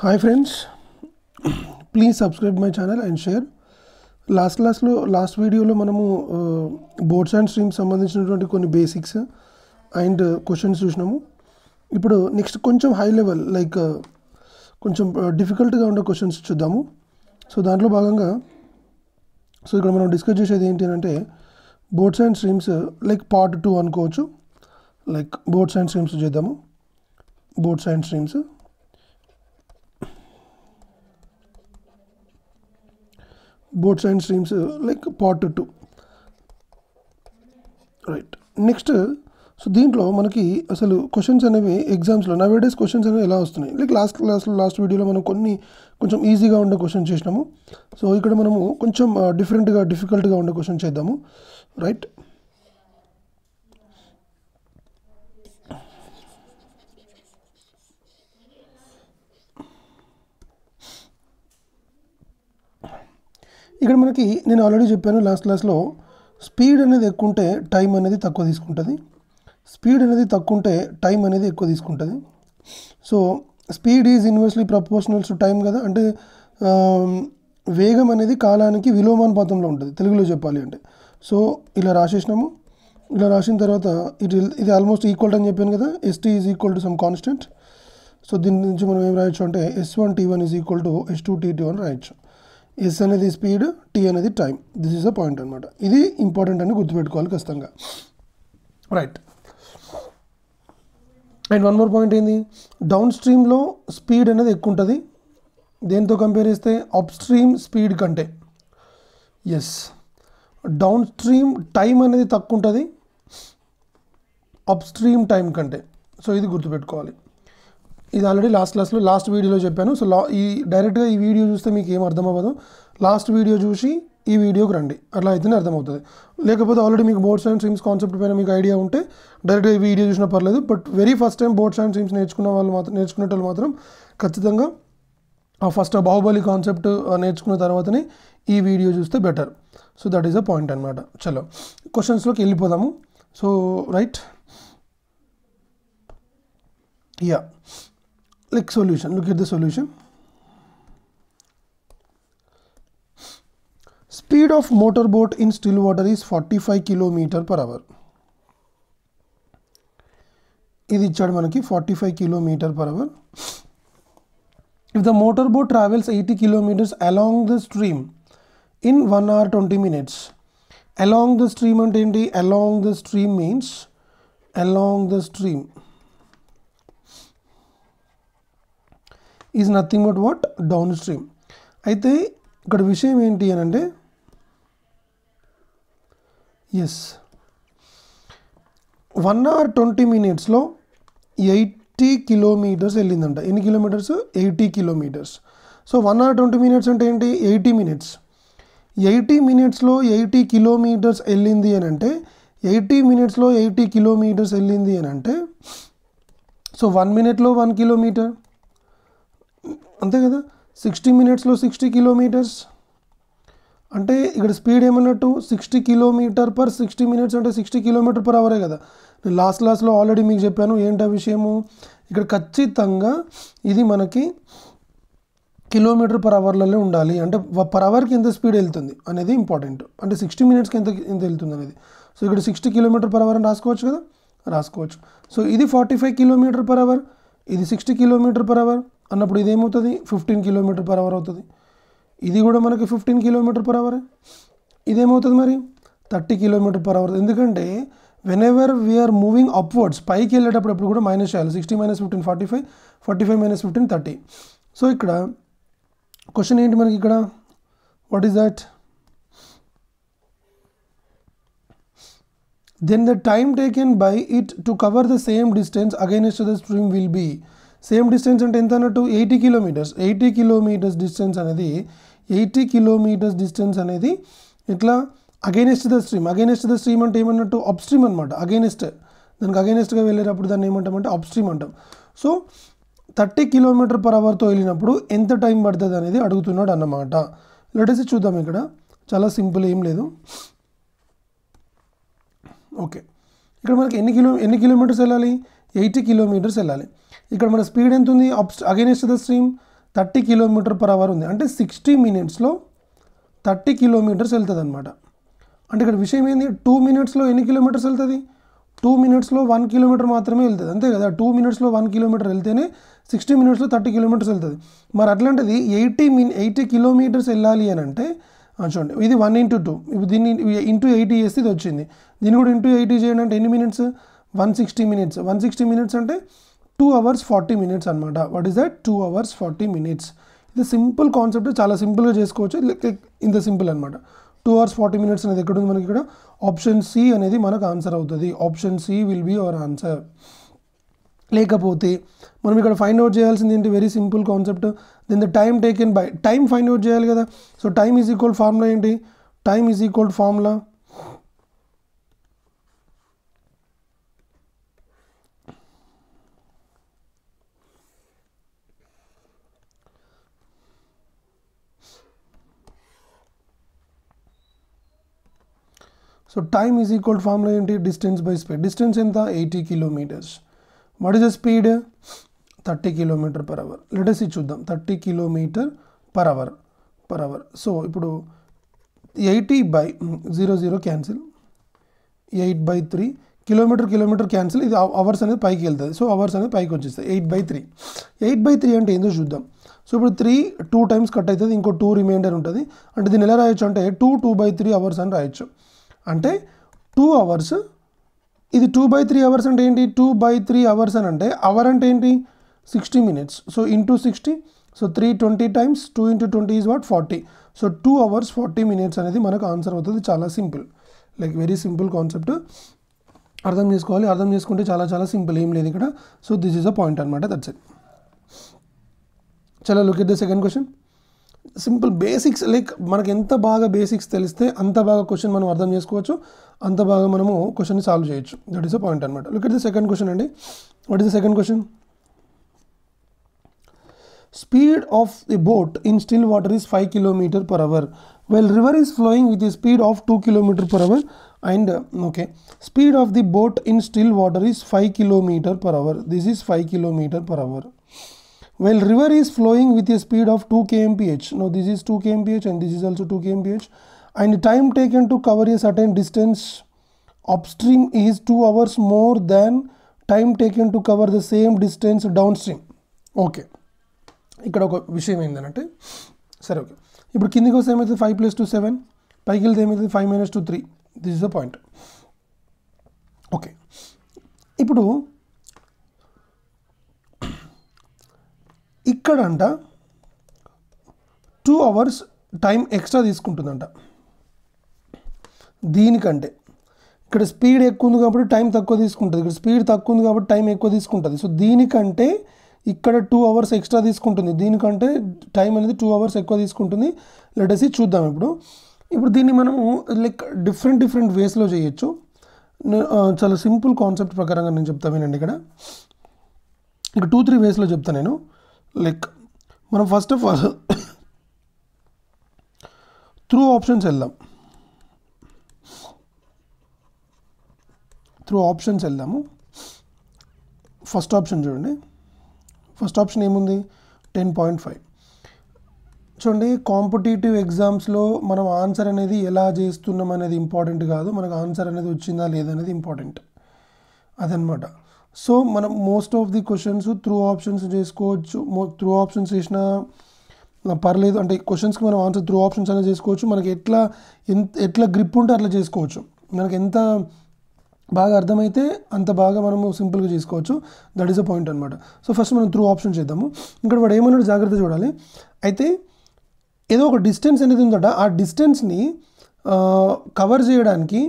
Hi friends, please subscribe my channel and share. Last వీడియోలో మనము boards and streams సంబంధించినటువంటి కొన్ని బేసిక్స్ అండ్ క్వశ్చన్స్ చూసినాము. ఇప్పుడు నెక్స్ట్ కొంచెం హై లెవెల్ లైక్ కొంచెం డిఫికల్ట్గా ఉండే క్వశ్చన్స్ చూద్దాము. సో దాంట్లో భాగంగా ఇక్కడ మనం డిస్కస్ చేసేది ఏంటి అంటే boards and streams like part 2 అనుకోవచ్చు. లైక్ బోర్డ్స్ అండ్ స్ట్రీమ్స్ చేద్దాము. Boards and streams like part 2, right. Next so దీంట్లో మనకి అసలు క్వశ్చన్స్ అనేవి ఎగ్జామ్స్లో నవేడేస్ క్వశ్చన్స్ అనేవి ఎలా వస్తున్నాయి లైక్ లాస్ట్ వీడియోలో మనం కొంచెం ఈజీగా ఉండే క్వశ్చన్ చేసినాము. సో ఇక్కడ మనము కొంచెం డిఫికల్ట్గా ఉండే క్వశ్చన్ చేద్దాము, రైట్. ఇక్కడ మనకి నేను ఆల్రెడీ చెప్పాను లాస్ట్లో స్పీడ్ అనేది ఎక్కువ ఉంటే టైం అనేది తక్కువ తీసుకుంటుంది, స్పీడ్ అనేది తక్కువ ఉంటే టైం అనేది ఎక్కువ తీసుకుంటుంది. So speed is inversely proportional to time కదా, అంటే వేగం అనేది కాలానికి విలోమానుపాతంలో ఉంటుంది తెలుగులో చెప్పాలి అంటే. సో ఇలా రాసేసినాము. ఇలా రాసిన తర్వాత ఇది ఆల్మోస్ట్ ఈక్వల్ అని చెప్పాను కదా, ST is equal to some constant. So దీని నుంచి మనం ఏం రాయొచ్చు అంటే S1T1 is equal to S2T2 అని రాయొచ్చు. ఎస్ అనేది స్పీడ్, టీ అనేది time. This is a point అనమాట. ఇది ఇంపార్టెంట్ అని గుర్తుపెట్టుకోవాలి ఖచ్చితంగా, right. And one more point ఏంది, డౌన్ స్ట్రీమ్లో స్పీడ్ అనేది ఎక్కువ ఉంటుంది దేంతో కంపేర్ చేస్తే అప్ స్ట్రీమ్ స్పీడ్ కంటే. ఎస్, డౌన్ స్ట్రీమ్ టైం అనేది తక్కువ ఉంటుంది అప్ స్ట్రీమ్ టైం కంటే. సో ఇది గుర్తుపెట్టుకోవాలి. ఇది ఆల్రెడీ లాస్ట్ వీడియోలో చెప్పాను. సో డైరెక్ట్గా ఈ వీడియో చూస్తే మీకు ఏం అర్థం అవ్వదు, లాస్ట్ వీడియో చూసి ఈ వీడియోకి రండి, అట్లా అయితేనే అర్థమవుతుంది. లేకపోతే ఆల్రెడీ మీకు బోర్డ్స్ అండ్ స్ట్రీమ్స్ కాన్సెప్ట్ పైన మీకు ఐడియా ఉంటే డైరెక్ట్గా ఈ వీడియో చూసినా పర్లేదు. But very first time boards and streams నేర్చుకునే మాత్రం ఖచ్చితంగా ఆ ఫస్ట్ బాహుబలి కాన్సెప్ట్ నేర్చుకున్న తర్వాతనే ఈ వీడియో చూస్తే better. So that is a point అనమాట. చలో క్వశ్చన్స్లోకి వెళ్ళిపోదాము. So right, yeah, like solution, look at the solution. Speed of motorboat in still water is 45 km/h. ఇది ఇచ్చాడు మనకి 45 km/h. If the motorboat travels 80 km along the stream in 1 hour 20 minutes. Along the stream అంటే ఏంటి, along the stream means along the stream is nothing but what, down stream. అయితే ఇక్కడ విషయం ఏంటి అని అంటే, ఎస్ 1 hour 20 minutesలో 80 kilometers వెళ్ళిందంట. ఎన్ని kilometres, 80 kilometers. So 1 hour 20 minutes అంటే ఏంటి, 80 minutes. 80 minutesలో 80 kilometers వెళ్ళింది అని అంటే, 80 minutesలో 80 kilometers వెళ్ళింది అని అంటే, సో 1 minuteలో 1 kilometer అంతే కదా. 60 minutesలో 60 kilometers అంటే ఇక్కడ స్పీడ్ ఏమన్నట్టు 60 km/60 minutes అంటే 60 km/h కదా. నేను లాస్ట్లో ఆల్రెడీ మీకు చెప్పాను ఏంటి ఆ విషయము. ఇక్కడ ఖచ్చితంగా ఇది మనకి km/hలో ఉండాలి, అంటే పర్ అవర్కి ఎంత స్పీడ్ వెళ్తుంది అనేది ఇంపార్టెంట్, అంటే 60 minutesకి ఎంత వెళ్తుంది అనేది. సో ఇక్కడ 60 km/h అని రాసుకోవచ్చు కదా, రాసుకోవచ్చు. సో ఇది 45 km/h, ఇది 60 km/h అన్నప్పుడు ఇదేమవుతుంది, 15 km/h అవుతుంది. ఇది కూడా మనకి 15 km/h. ఇదేమవుతుంది మరి 30 km/h. ఎందుకంటే whenever we're moving upwards, పైకి వెళ్ళేటప్పుడు ఎప్పుడు కూడా మైనస్ చేయాలి. 60 - 15 45, 45 - 15 30. సో ఇక్కడ క్వశ్చన్ ఏంటి మనకి ఇక్కడ, what is that, then the time taken by it to cover the same distance against the stream will be. Same distance అంటే ఎంత అన్నట్టు, 80 kilometers. 80 kilometers డిస్టెన్స్ అనేది 80 kilometers డిస్టెన్స్ అనేది ఇట్లా against the stream. Against the stream అంటే ఏమన్నట్టు, up stream అనమాట. Against, దానికి అగైనెస్ట్గా వెళ్ళేటప్పుడు దాన్ని ఏమంటామంటే అప్ స్ట్రీమ్ అంటాం. సో 30 km/hతో వెళ్ళినప్పుడు ఎంత టైం పడుతుంది అనేది అడుగుతున్నాడు అన్నమాట. లెట్స్ చూద్దాం. ఇక్కడ చాలా సింపుల్, ఏం లేదు. ఓకే, ఇక్కడ మనకి ఎన్ని కిలోమీటర్స్ వెళ్ళాలి, 80 kilometers వెళ్ళాలి. ఇక్కడ మన స్పీడ్ ఎంత ఉంది, అగైనెస్ట్ ద స్ట్రీమ్ 30 km/h ఉంది. అంటే 60 minutesలో 30 kilometers వెళ్తుంది అనమాట. అంటే ఇక్కడ విషయం ఏంది, 2 minutesలో ఎన్ని కిలోమీటర్స్ వెళ్తుంది? 2 minutesలో 1 kilometer మాత్రమే వెళ్తుంది, అంతే కదా. 2 minutesలో 1 kilometer వెళ్తేనే 60 minutesలో 30 kilometers వెళ్తుంది. మరి అట్లాంటిది 80 kilometers వెళ్ళాలి అని అంటే చూడండి, ఇది 1/2, ఇప్పుడు దీన్ని ఇంటూ 80 చేస్తే ఇది వచ్చింది. దీన్ని కూడా ఇంటూ 80 చేయండి అంటే ఎన్ని మినిట్స్? 160 minutes. 160 minutes అంటే 2 hours 40 minutes అనమాట. What is that? 2 hours 40 minutes. ఇది సింపుల్ కాన్సెప్ట్, చాలా సింపుల్గా చేసుకోవచ్చు. ఇంత సింపుల్ అనమాట. 2 hours 40 minutes అనేది ఎక్కడ ఉంది మనకి? ఇక్కడ ఆప్షన్ సి అనేది మనకు ఆన్సర్ అవుతుంది. Option C will be our answer. లేకపోతే మనం ఇక్కడ ఫైండ్ అవుట్ చేయాల్సింది ఏంటి? Very simple concept. Then the time taken by, time find out చేయాలి కదా. So time is equal formula ఏంటి? Time is equal formula so time is equal formula ఏంటి? Distance by speed. Distance ఎంత? 80 kilometers. What is the speed? 30 km/h. Let us see చూద్దాం. 30 km/h. So ఇప్పుడు 80/00 cancel, 8/3 kilometre cancel, ఇది hours అనేది పైకి వెళ్తుంది. So hours అనేది పైకి వచ్చేస్తాయి. 8/3 అంటే ఏందో చూద్దాం. సో ఇప్పుడు 3 2 times కట్ అవుతుంది, ఇంకో 2 రిమైండర్ ఉంటుంది. అంటే దీన్ని ఎలా రాయొచ్చు అంటే 2/3 hours అని రాయొచ్చు. అంటే 2 hours, ఇది 2/3 hours అంటే ఏంటి? 2/3 hours అని అంటే అవర్ అంటే ఏంటి? 60 minutes. So into 60, so 320 times 2 into 20 is what? 40. So 2 hours 40 minutes అనేది మనకు ఆన్సర్ అవుతుంది. చాలా simple, like very simple concept. అర్థం చేసుకోవాలి, అర్థం చేసుకుంటే చాలా చాలా సింపుల్, ఏం లేదు ఇక్కడ. So this is a point అనమాట. That's it. చలో look at the second question. Simple basics, like మనకి ఎంత బాగా బేసిక్స్ తెలిస్తే అంత బాగా క్వశ్చన్ మనం అర్థం చేసుకోవచ్చు, అంత బాగా మనము క్వశ్చన్ని సాల్వ్ చేయొచ్చు. దట్ ఈస్ అ పాయింట్ అనమాట. Look at the second question అండి. What is the second question? Speed of the boat in still water is 5 km/h while river is flowing with a speed of 2 km/h and okay, speed of the boat in still water is 5 km/h. This is 5 km/h. While river is flowing with a speed of 2 kmph. Now this is 2 kmph and this is also 2 kmph. And time taken to cover a certain distance upstream is 2 hours more than time taken to cover the same distance downstream. Okay. ఇక్కడ ఒక విషయం ఏంటంటే, సరే okay, ఇప్పుడు కిందికి వస్తే ఏమవుతుంది? 5 + 2 7, పైకి వెళ్తే ఏమవుతుంది? 5 - 2 3. This is the point. Okay, ఇప్పుడు ఇక్కడంట 2 hours టైం ఎక్స్ట్రా తీసుకుంటుందంట దీనికంటే. ఇక్కడ స్పీడ్ ఎక్కువ ఉంది కాబట్టి టైం తక్కువ తీసుకుంటుంది, ఇక్కడ స్పీడ్ తక్కువ ఉంది కాబట్టి టైం ఎక్కువ తీసుకుంటుంది. సో దీనికంటే ఇక్కడ 2 hours ఎక్స్ట్రా తీసుకుంటుంది, దీనికంటే టైం అనేది 2 hours ఎక్కువ తీసుకుంటుంది. లెట్ us see చూద్దాం. ఇప్పుడు దీన్ని మనము లైక్ డిఫరెంట్ వేస్లో చేయొచ్చు. చాలా సింపుల్ కాన్సెప్ట్ ప్రకారంగా నేను చెప్తాను వినండి. ఇక్కడ 2-3 వేస్లో చెప్తాను నేను. లైక్ మనం first of all through options వెళ్దాం. ఫస్ట్ ఆప్షన్ చూడండి. ఫస్ట్ ఆప్షన్ ఏముంది? 10.5. చూడండి, కాంపిటేటివ్ ఎగ్జామ్స్లో మనం ఆన్సర్ అనేది ఎలా చేస్తున్నాం అనేది ఇంపార్టెంట్ కాదు, మనకు ఆన్సర్ అనేది వచ్చిందా లేదనేది ఇంపార్టెంట్, అదనమాట. సో మనం most of the questions through options చేసుకోవచ్చు. త్రూ ఆప్షన్స్ చేసినా పర్లేదు, అంటే క్వశ్చన్స్కి మనం ఆన్సర్ త్రూ ఆప్షన్స్ అనేది చేసుకోవచ్చు. మనకి ఎట్లా గ్రిప్ ఉంటే అట్లా చేసుకోవచ్చు. మనకి ఎంత బాగా అర్థమైతే అంత బాగా మనము సింపుల్గా చేసుకోవచ్చు. దట్ ఈస్ అ పాయింట్ అనమాట. సో ఫస్ట్ మనం త్రూ ఆప్షన్ చేద్దాము. ఇక్కడ వాడు ఏమన్నాడు జాగ్రత్త చూడాలి. అయితే ఏదో ఒక డిస్టెన్స్ అనేది ఉందట, ఆ డిస్టెన్స్ని కవర్ చేయడానికి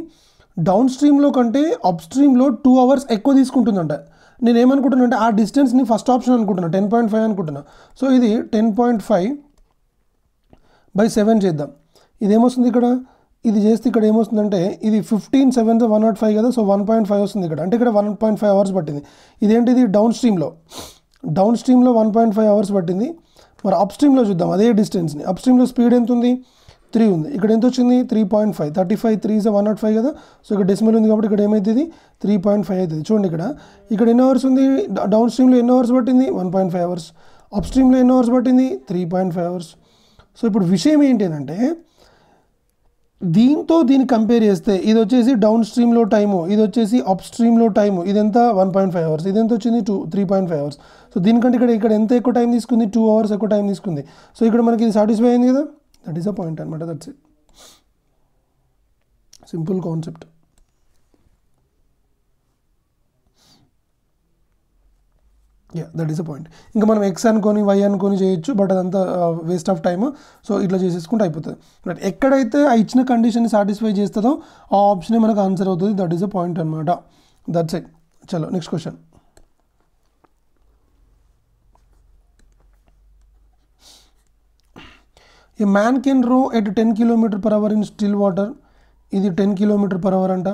డౌన్ స్ట్రీమ్లో కంటే అప్ స్ట్రీమ్లో 2 hours ఎక్కువ తీసుకుంటుందంట. నేను ఏమనుకుంటున్నా అంటే ఆ డిస్టెన్స్ని ఫస్ట్ ఆప్షన్ అనుకుంటున్నా, 10.5 అనుకుంటున్నా. సో ఇది 10.5/7 చేద్దాం. ఇదేమొస్తుంది ఇక్కడ? ఇది చేస్తే ఇక్కడ ఏమొస్తుందంటే ఇది 15 7 105 కదా. సో 1.5 వస్తుంది ఇక్కడ, అంటే ఇక్కడ 1.5 hours పట్టింది. ఇదేంటిది? డౌన్ స్ట్రీమ్లో 1.5 hours పట్టింది. మరి అప్ స్ట్రీమ్లో చూద్దాం అదే డిస్టెన్స్ని. అప్ స్ట్రీమ్లో స్పీడ్ ఎంత ఉంది? 3 ఉంది. ఇక్కడ ఎంత వచ్చింది? 3.5. 35 3 is 105 కదా. సో ఇక్కడ డెసిమల్ ఉంది కాబట్టి ఇక్కడ ఏమవుతుంది? 3.5 అవుతుంది. చూడండి ఇక్కడ ఎన్ని అవర్స్ ఉంది? డౌన్ స్ట్రీమ్లో ఎన్ని అవర్స్ పట్టింది? 1.5 hours. అప్ స్ట్రీమ్లో ఎన్ని అవర్స్ పట్టింది 3.5 అవర్స్. సో ఇప్పుడు విషయం ఏంటి అంటే దీంతో దీన్ని కంపేర్ చేస్తే ఇది వచ్చేసి డౌన్ స్ట్రీమ్లో టైము, ఇది వచ్చేసి అప్ స్ట్రీమ్లో టైము, ఇదెంత 1.5 అవర్స్, ఇది ఎంత వచ్చింది 3.5 అవర్స్. సో దీనికంటే ఇక్కడ ఎంత ఎక్కువ టైం తీసుకుంది, 2 అవర్స్ ఎక్కువ టైం తీసుకుంది. సో ఇక్కడ మనకి ఇది సాటిస్ఫై అయింది కదా, దట్ ఈస్ అ పాయింట్ అనమాట. That's it, simple concept. That is a point. ఇంకా మనం ఎక్స్ అనుకొని వై అనుకొని చేయొచ్చు, బట్ అదంతా వేస్ట్ ఆఫ్ టైమ్. సో ఇట్లా చేసేసుకుంటే అయిపోతుంది. బట్ ఎక్కడైతే ఆ ఇచ్చిన కండిషన్ని సాటిస్ఫై చేస్తుందో ఆ ఆప్షనే మనకు ఆన్సర్ అవుతుంది. దట్ ఈస్ అ పాయింట్ అనమాట. That's it. చలో next question. A man can row at 10 km/h in still water. ఇది 10 km/h అంట.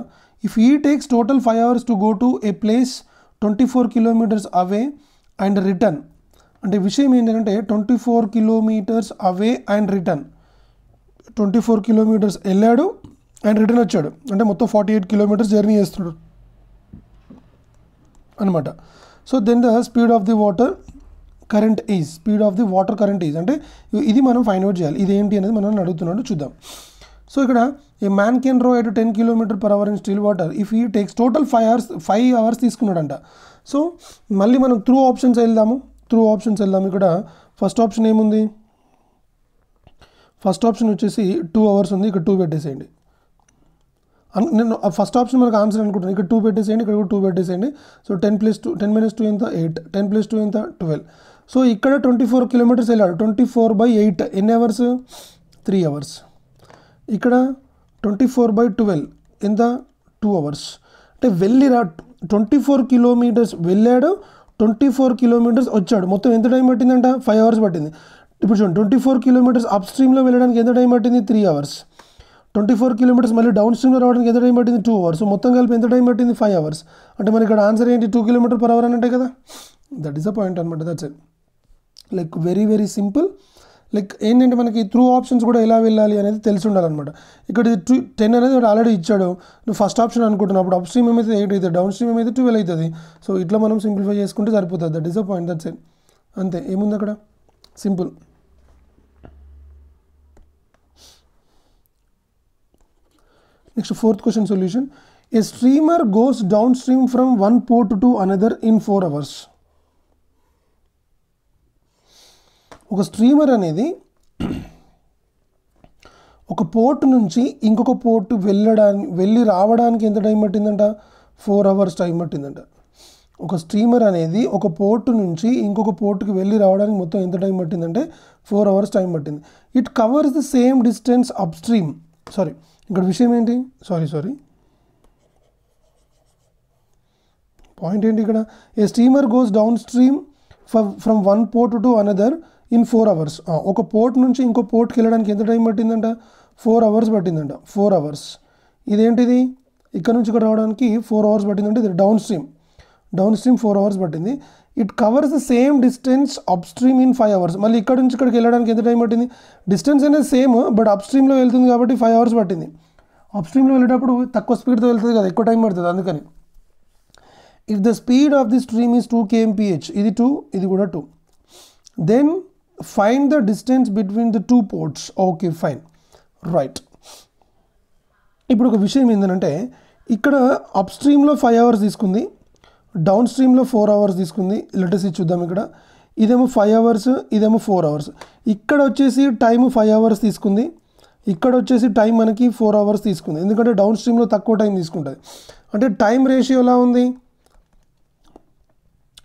If he takes total 5 hours to go to a place 24 kilometers away and return. అంటే విషయం ఏంటంటే 24 kilometers away and return, 24 kilometers వెళ్ళాడు and return వచ్చాడు, అంటే మొత్తం 48 kilometers journey చేస్తున్నాడు అనమాట. So then the speed of the water current is, speed of the water current is అంటే ఇది మనం ఫైండ్ అవుట్ చేయాలి. ఇది ఏంటి అనేది మనం అడుగుతున్నాడు, చూద్దాం. సో ఇక్కడ ఏ man can row at 10 km/h in still water if he takes total 5 hours తీసుకున్నాడంట. సో మళ్ళీ మనం త్రూ ఆప్షన్స్ వెళ్దాము. ఇక్కడ ఫస్ట్ ఆప్షన్ ఏముంది, ఫస్ట్ ఆప్షన్ వచ్చేసి 2 hours ఉంది, ఇక్కడ 2 పెట్టేసేయండి. నేను ఫస్ట్ ఆప్షన్ మనకు ఆన్సర్ అనుకుంటున్నాను, ఇక్కడ 2 పెట్టేసేయండి, ఇక్కడ కూడా 2 పెట్టేసేయండి. సో 10 - 2 ఎంత 8, 10 + 2 ఎంత 12. సో ఇక్కడ 24 kilometers వెళ్ళాడు, 24/8 ఎన్ని అవర్స్ 3 hours. ఇక్కడ 24/12 ఎంత 2 hours. అంటే వెళ్ళిరా 24 kilometers వెళ్ళాడు, 24 kilometers వచ్చాడు, మొత్తం ఎంత టైం పట్టిందంట 5 hours పట్టింది. ఇప్పుడు చూడండి 24 kilometers అప్ స్ట్రీమ్లో వెళ్ళడానికి ఎంత టైం పట్టింది 3 hours, 24 kilometers మళ్ళీ డౌన్ స్ట్రీమ్లో రావడానికి ఎంత టైం పట్టింది 2 hours. సో మొత్తం కలిపి ఎంత టైం పట్టింది 5 hours. అంటే మనకి ఇక్కడ ఆన్సర్ ఏంటి 2 km/h అని అంటే కదా. దట్ ఈస్ అ పాయింట్ అనమాట. That's it. Like very very simple. Like ఏంటంటే మనకి త్రూ ఆప్షన్స్ కూడా ఎలా వెళ్ళాలి అనేది తెలిసి ఉండాలన్నమాట. ఇక్కడ 10 అనేది ఆల్రెడీ ఇచ్చాడు, నువ్వు ఫస్ట్ ఆప్షన్ అనుకుంటున్నావు, అప్పుడు అప్ స్ట్రీమ్ ఏమైతే 8 అవుతుంది, డౌన్ స్ట్రీమ్ ఏమైతే 12 అవుతుంది. సో ఇట్లా మనం సింప్లిఫై చేసుకుంటే సరిపోతుంది. That is a point. That's it. అంతే, ఏముంది అక్కడ, simple. Next 4th question solution. A streamer goes downstream from one port to another in 4 hours. ఒక స్ట్రీమర్ అనేది ఒక పోర్ట్ నుంచి ఇంకొక పోర్ట్ వెళ్ళి రావడానికి ఎంత టైం పట్టిందంట 4 hours టైం పట్టిందంట. ఒక స్ట్రీమర్ అనేది ఒక పోర్ట్ నుంచి ఇంకొక పోర్ట్కి వెళ్ళి రావడానికి మొత్తం ఎంత టైం పట్టిందంటే 4 hours టైం పట్టింది. It covers the same distance upstream. Sorry, ఇక్కడ విషయం ఏంటి, సారీ పాయింట్ ఏంటి ఇక్కడ, a streamer goes downstream from one port to another in 4 hours. ఒక పోర్ట్ నుంచి ఇంకో పోర్ట్కి వెళ్ళడానికి ఎంత టైం పట్టిందంట 4 hours పట్టిందంట. 4 hours. ఇదేంటిది, ఇక్కడ నుంచి ఇక్కడ రావడానికి 4 hours పట్టిందంటే ఇది డౌన్ స్ట్రీమ్ 4 hours పట్టింది. It covers the same distance up stream in 5 hours. మళ్ళీ ఇక్కడ నుంచి ఇక్కడికి వెళ్ళడానికి ఎంత టైం పట్టింది, డిస్టెన్స్ అనేది సేమ్ బట్ అప్ స్ట్రీమ్లో వెళ్తుంది కాబట్టి 5 hours పట్టింది. అప్ స్ట్రీమ్లో వెళ్ళేటప్పుడు తక్కువ స్పీడ్తో వెళ్తుంది కదా, ఎక్కువ టైం పడుతుంది అందుకని. If the speed of the stream is 2 kmph, ఇది 2, ఇది కూడా 2, then find the distance between the 2 ports. Okay fine, right. ఇప్పుడు ఒక విషయం ఏంటంటే ఇక్కడ అప్ స్ట్రీమ్లో 5 hours తీసుకుంది, డౌన్ స్ట్రీమ్లో 4 hours తీసుకుంది. లెటర్స్ చూద్దాం. ఇక్కడ ఇదేమో 5 hours, ఇదేమో 4 hours. ఇక్కడ వచ్చేసి టైం 5 hours తీసుకుంది, ఇక్కడ వచ్చేసి టైం మనకి 4 hours తీసుకుంది. ఎందుకంటే డౌన్ స్ట్రీమ్లో తక్కువ టైం తీసుకుంటుంది. అంటే టైం రేషియో ఎలా ఉంది,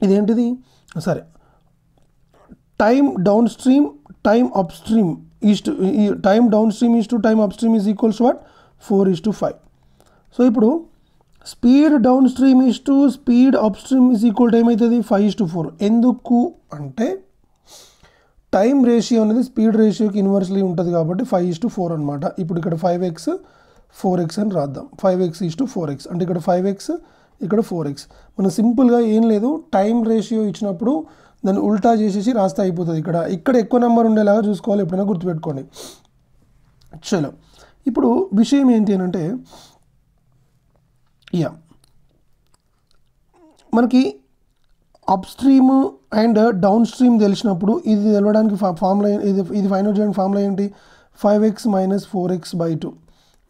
ఇదేంటిది, సరే time downstream time upstream is to time downstream is to time upstream is equals what 4:5. So ఇప్పుడు speed downstream is to speed upstream is equal to ఏమవుతుంది 5:4. ఎందుకు అంటే time ratio అనేది speed రేషియోకి inversely ఉంటుంది కాబట్టి 5:4 అనమాట. ఇప్పుడు ఇక్కడ 5x 4x అని రాద్దాం. 5x 4x అంటే ఇక్కడ 5x ఇక్కడ 4x. మనం సింపుల్గా ఏం లేదు, టైం రేషియో ఇచ్చినప్పుడు దాన్ని ఉల్టా చేసేసి రాస్తే అయిపోతుంది. ఇక్కడ ఎక్కువ నెంబర్ ఉండేలాగా చూసుకోవాలి, ఎప్పుడైనా గుర్తుపెట్టుకోండి. చలో ఇప్పుడు విషయం ఏంటి అని అంటే మనకి up stream and down stream తెలిసినప్పుడు ఇది తెలవడానికి ఫార్ములా ఇది ఫైండ్ అవుట్ చేయడానికి ఫార్ములా ఏంటి? 5x - 4x/2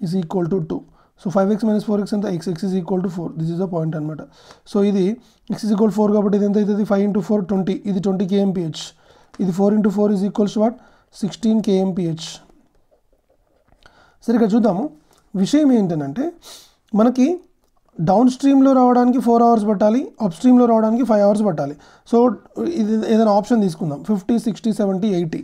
is equal to 2. So 5x - 4x ఎంత? x is equal to 4. This is the point అనమాట. సో ఇది x ఈజ్ ఈక్వల్ 4 కాబట్టి ఇది ఎంత అవుతుంది? 5 × 4 20. ఇది 20 kmph. ఇది 4 × 4 ఈజ్ ఈక్వల్స్ వాట్? 16 kmph. సరే ఇక్కడ చూద్దాము. విషయం ఏంటంటే మనకి డౌన్ స్ట్రీమ్లో రావడానికి 4 hours పట్టాలి, అప్ స్ట్రీమ్లో రావడానికి 5 hours పట్టాలి. సో ఇది ఏదైనా ఆప్షన్ తీసుకుందాం. 50, 60, 70, 80.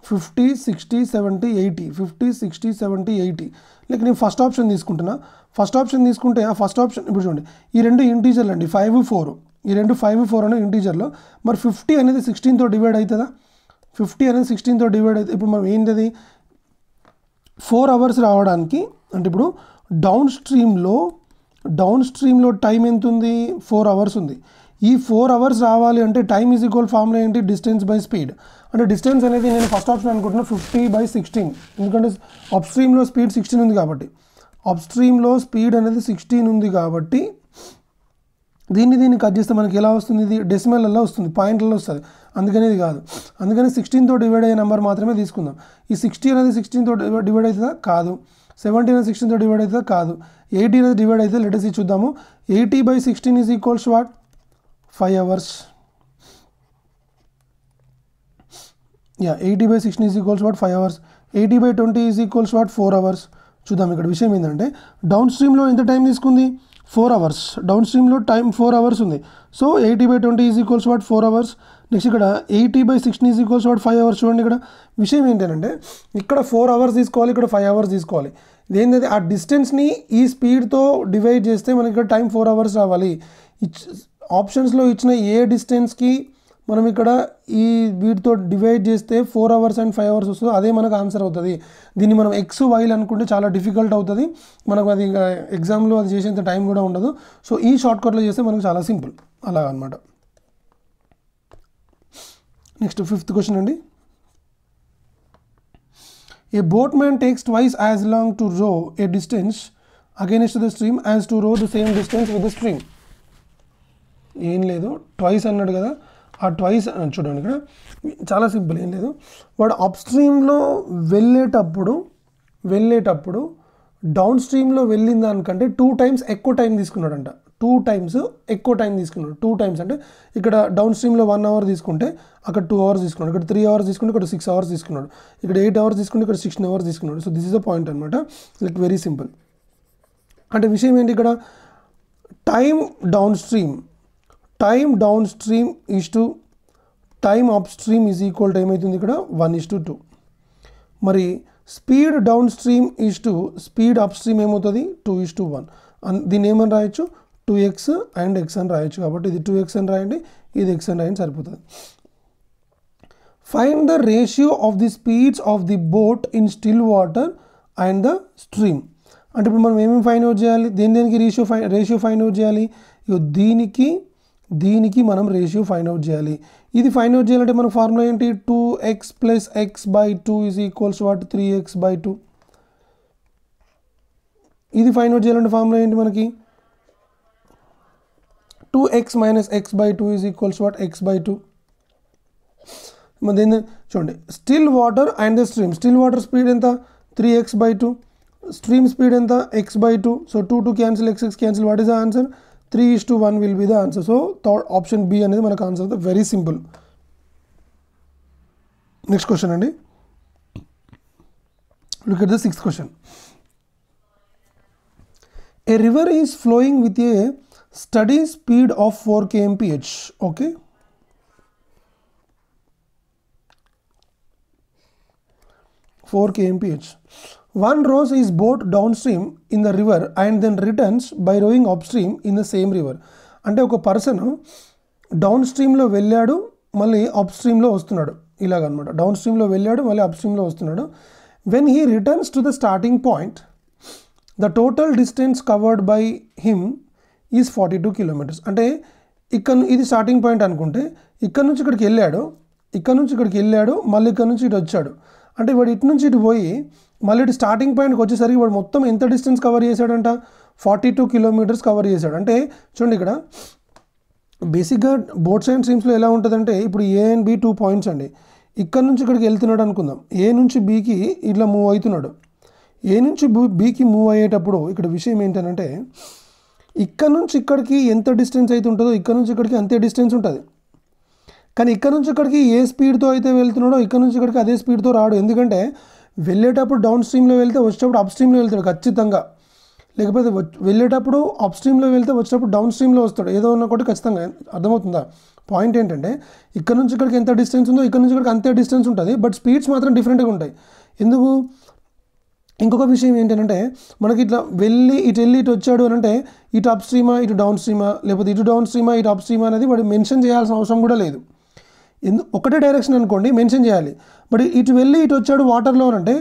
50, 60, 70, 80. 50, 60, 70, 80. లైక్ నేను ఫస్ట్ ఆప్షన్ తీసుకుంటున్నా. ఫస్ట్ ఆప్షన్ తీసుకుంటే ఆ ఫస్ట్ ఆప్షన్ ఇప్పుడు చూడండి, ఈ రెండు ఇంటీజర్లు అండి, 5, 4. ఈ రెండు 5, 4 అనే ఇంటీజర్లో. మరి 50 అనేది 16తో డివైడ్ అవుతుందా? 50 అనేది 16తో డివైడ్ అయితే ఇప్పుడు మనం ఏంటది 4 hours రావడానికి, అంటే ఇప్పుడు డౌన్ స్ట్రీమ్లో టైం ఎంత ఉంది? 4 hours ఉంది. ఈ 4 hours రావాలి అంటే టైమ్ ఈజ్ ఈక్వల్ ఫార్ములా ఏంటి? Distance by speed. అంటే డిస్టెన్స్ అనేది నేను ఫస్ట్ ఆప్షన్ అనుకుంటున్నా 50/16, ఎందుకంటే అప్ స్ట్రీమ్లో స్పీడ్ 16 ఉంది కాబట్టి. అప్ స్ట్రీమ్లో స్పీడ్ అనేది 16 ఉంది కాబట్టి దీన్ని కట్ చేస్తే మనకి ఎలా వస్తుంది? ఇది డెసిమల్లో వస్తుంది, పాయింట్లలో వస్తుంది. అందుకని ఇది కాదు. అందుకని 16తో డివైడ్ అయ్యే నెంబర్ మాత్రమే తీసుకుందాం. ఈ 60 అనేది 16తో డివైడ్ అవుతుందా? కాదు. 70 అనేది 16తో డివైడ్ అవుతుందా? కాదు. 80 అనేది డివైడ్ అయితే లెటర్స్ చూద్దాము. 80/16 is equals what? 5 hours. 80/16 is equals what? 5 hours. 80/20 is equals what? 4 hours. చూద్దాం. ఇక్కడ విషయం ఏంటంటే డౌన్ స్ట్రీమ్లో ఎంత టైం తీసుకుంది? 4 hours. డౌన్ స్ట్రీమ్లో టైం 4 hours ఉంది. So 80/20 is equals what? 4 hours. Next ఇక్కడ 80/16 ఈజ్ ఈక్వల్స్ వాట్? 5 hours. చూడండి ఇక్కడ విషయం ఏంటంటే ఇక్కడ 4 hours తీసుకోవాలి, ఇక్కడ 5 hours తీసుకోవాలి. ఇదేంటంటే ఆ డిస్టెన్స్ని ఈ స్పీడ్తో డివైడ్ చేస్తే మనకి ఇక్కడ టైం 4 hours రావాలి. ఆప్షన్స్లో ఇచ్చిన ఏ డిస్టెన్స్కి మనం ఇక్కడ ఈ వీటితో డివైడ్ చేస్తే 4 hours and 5 hours వస్తుందో అదే మనకు ఆన్సర్ అవుతుంది. దీన్ని మనం ఎక్స్ వైల్ అనుకుంటే చాలా డిఫికల్ట్ అవుతుంది. మనకు అది ఎగ్జామ్లో అది చేసేంత టైం కూడా ఉండదు. సో ఈ షార్ట్కట్లో చేస్తే మనకు చాలా సింపుల్ అలా అనమాట. నెక్స్ట్ 5th క్వశ్చన్ అండి. A boatman takes twice as long to row a distance against the stream as to row the same distance with the stream. ఏం లేదు, ట్వైస్ అన్నాడు కదా, ఆ ట్వైస్ చూడండి ఇక్కడ చాలా సింపుల్, ఏం లేదు. వాడు అప్ స్ట్రీమ్లో వెళ్ళేటప్పుడు డౌన్ స్ట్రీమ్లో వెళ్ళిన దానికంటే 2 times ఎక్కువ టైం తీసుకున్నాడంట. 2 times ఎక్కువ టైం తీసుకున్నాడు. 2 times అంటే ఇక్కడ డౌన్ స్ట్రీమ్లో 1 hour తీసుకుంటే అక్కడ 2 hours తీసుకున్నాడు, ఇక్కడ 3 hours తీసుకుంటే ఇక్కడ 6 hours తీసుకున్నాడు, ఇక్కడ 8 hours తీసుకుంటే ఇక్కడ 16 hours తీసుకున్నాడు. So this is the point అనమాట. Like very simple. అంటే విషయం ఏంటి ఇక్కడ time downstream is to time upstream is equal to ఏమవుతుంది ఇక్కడ 1:2. మరి speed downstream is to speed upstream ఏమవుతుంది 2:1. దీన్ని ఏమని రాయొచ్చు 2x and x అని రాయొచ్చు. కాబట్టి ఇది 2x అని రాయండి, ఇది x అని రాయండి, సరిపోతుంది. Find the ratio of the speeds of the boat in still water and the stream. అంటే ఇప్పుడు మనం ఏమేమి ఫైండ్ అవుట్ చేయాలి? దేనికి రేషియో ఫైండ్ అవుట్ చేయాలి? దీనికి మనం రేషియో ఫైండ్ అవుట్ చేయాలి. ఇది ఫైండ్ అవుట్ చేయాలంటే మన ఫార్ములా ఏంటి? 2x + x/2 is equals what? 3x/2. ఇది ఫైండ్ అవుట్ చేయాలంటే ఫార్ములా ఏంటి మనకి? 2x - x/2 is equals what? x/2. మరి దీన్ని చూడండి, still water and the stream. Still water speed ఎంత? 3x/2. స్ట్రీమ్ స్పీడ్ ఎంత? x/2. So 2 cancel, x cancel. What is the answer? 3:1 will be the answer. So third option B అనేది మనకు answer. Very simple. Next question అండి. Look at the 6th question. A river is flowing with a steady speed of 4 kmph. Okay. One rows his boat downstream in the river and then returns by rowing upstream in the same river. అంటే ఒక person down స్ట్రీమ్లో వెళ్ళాడు, మళ్ళీ up స్ట్రీమ్లో వస్తున్నాడు, ఇలాగనమాట. Down స్ట్రీమ్లో వెళ్ళాడు, మళ్ళీ up స్ట్రీమ్లో వస్తున్నాడు. When he returns to the starting point the total distance covered by him is 42 kilometers. అంటే ఇది స్టార్టింగ్ పాయింట్ అనుకుంటే ఇక్కడ నుంచి ఇక్కడికి వెళ్ళాడు, మళ్ళీ ఇక్కడ నుంచి ఇటు వచ్చాడు. అంటే వాడు ఇటు నుంచి ఇటు పోయి మళ్ళీ ఇటు స్టార్టింగ్ పాయింట్కి వచ్చేసరికి వాడు మొత్తం ఎంత డిస్టెన్స్ కవర్ చేశాడంట? 42 kilometers కవర్ చేశాడు. అంటే చూడండి ఇక్కడ బేసిక్గా బోత్ సైడ్ స్ట్రీమ్స్లో ఎలా ఉంటుందంటే ఇప్పుడు ఏ అండ్ బి 2 పాయింట్స్ అండి. ఇక్కడ నుంచి ఇక్కడికి వెళ్తున్నాడు అనుకుందాం. ఏ నుంచి బీకి ఇట్లా మూవ్ అవుతున్నాడు. ఏ నుంచి బీకి మూవ్ అయ్యేటప్పుడు ఇక్కడ విషయం ఏంటంటే ఇక్కడ నుంచి ఇక్కడికి ఎంత డిస్టెన్స్ అయితే ఉంటుందో ఇక్కడ నుంచి ఇక్కడికి అంతే డిస్టెన్స్ ఉంటుంది. కానీ ఇక్కడ నుంచి ఇక్కడికి ఏ స్పీడ్తో అయితే వెళ్తున్నాడో ఇక్కడ నుంచి ఇక్కడికి అదే స్పీడ్తో రాడు. ఎందుకంటే వెళ్ళేటప్పుడు డౌన్ స్ట్రీమ్లో వెళ్తే వచ్చేటప్పుడు అప్ స్ట్రీమ్లో వెళ్తాడు ఖచ్చితంగా. లేకపోతే వెళ్ళేటప్పుడు అప్ స్ట్రీమ్లో వెళ్తే వచ్చేటప్పుడు డౌన్ స్ట్రీమ్లో వస్తాడు. ఏదో ఉన్న ఒకటి ఖచ్చితంగా. అర్థమవుతుందా? పాయింట్ ఏంటంటే ఇక్కడ నుంచి ఇక్కడికి ఎంత డిస్టెన్స్ ఉందో ఇక్కడ నుంచి ఇక్కడికి అంతే డిస్టెన్స్ ఉంటుంది. బట్ స్పీడ్స్ మాత్రం డిఫరెంట్గా ఉంటాయి. ఎందుకు? ఇంకొక విషయం ఏంటంటే మనకి ఇట్లా ఇటు వచ్చాడు అని అంటే ఇటు అప్ స్ట్రీమా ఇటు డౌన్ స్ట్రీమా, లేకపోతే ఇటు డౌన్ స్ట్రీమా ఇటు అప్ స్ట్రీమా అనేది వాడు మెన్షన్ చేయాల్సిన అవసరం కూడా లేదు. ఒకటే డైరెక్షన్ అనుకోండి మెన్షన్ చేయాలి. బట్ ఇటు వచ్చాడు వాటర్లో అంటే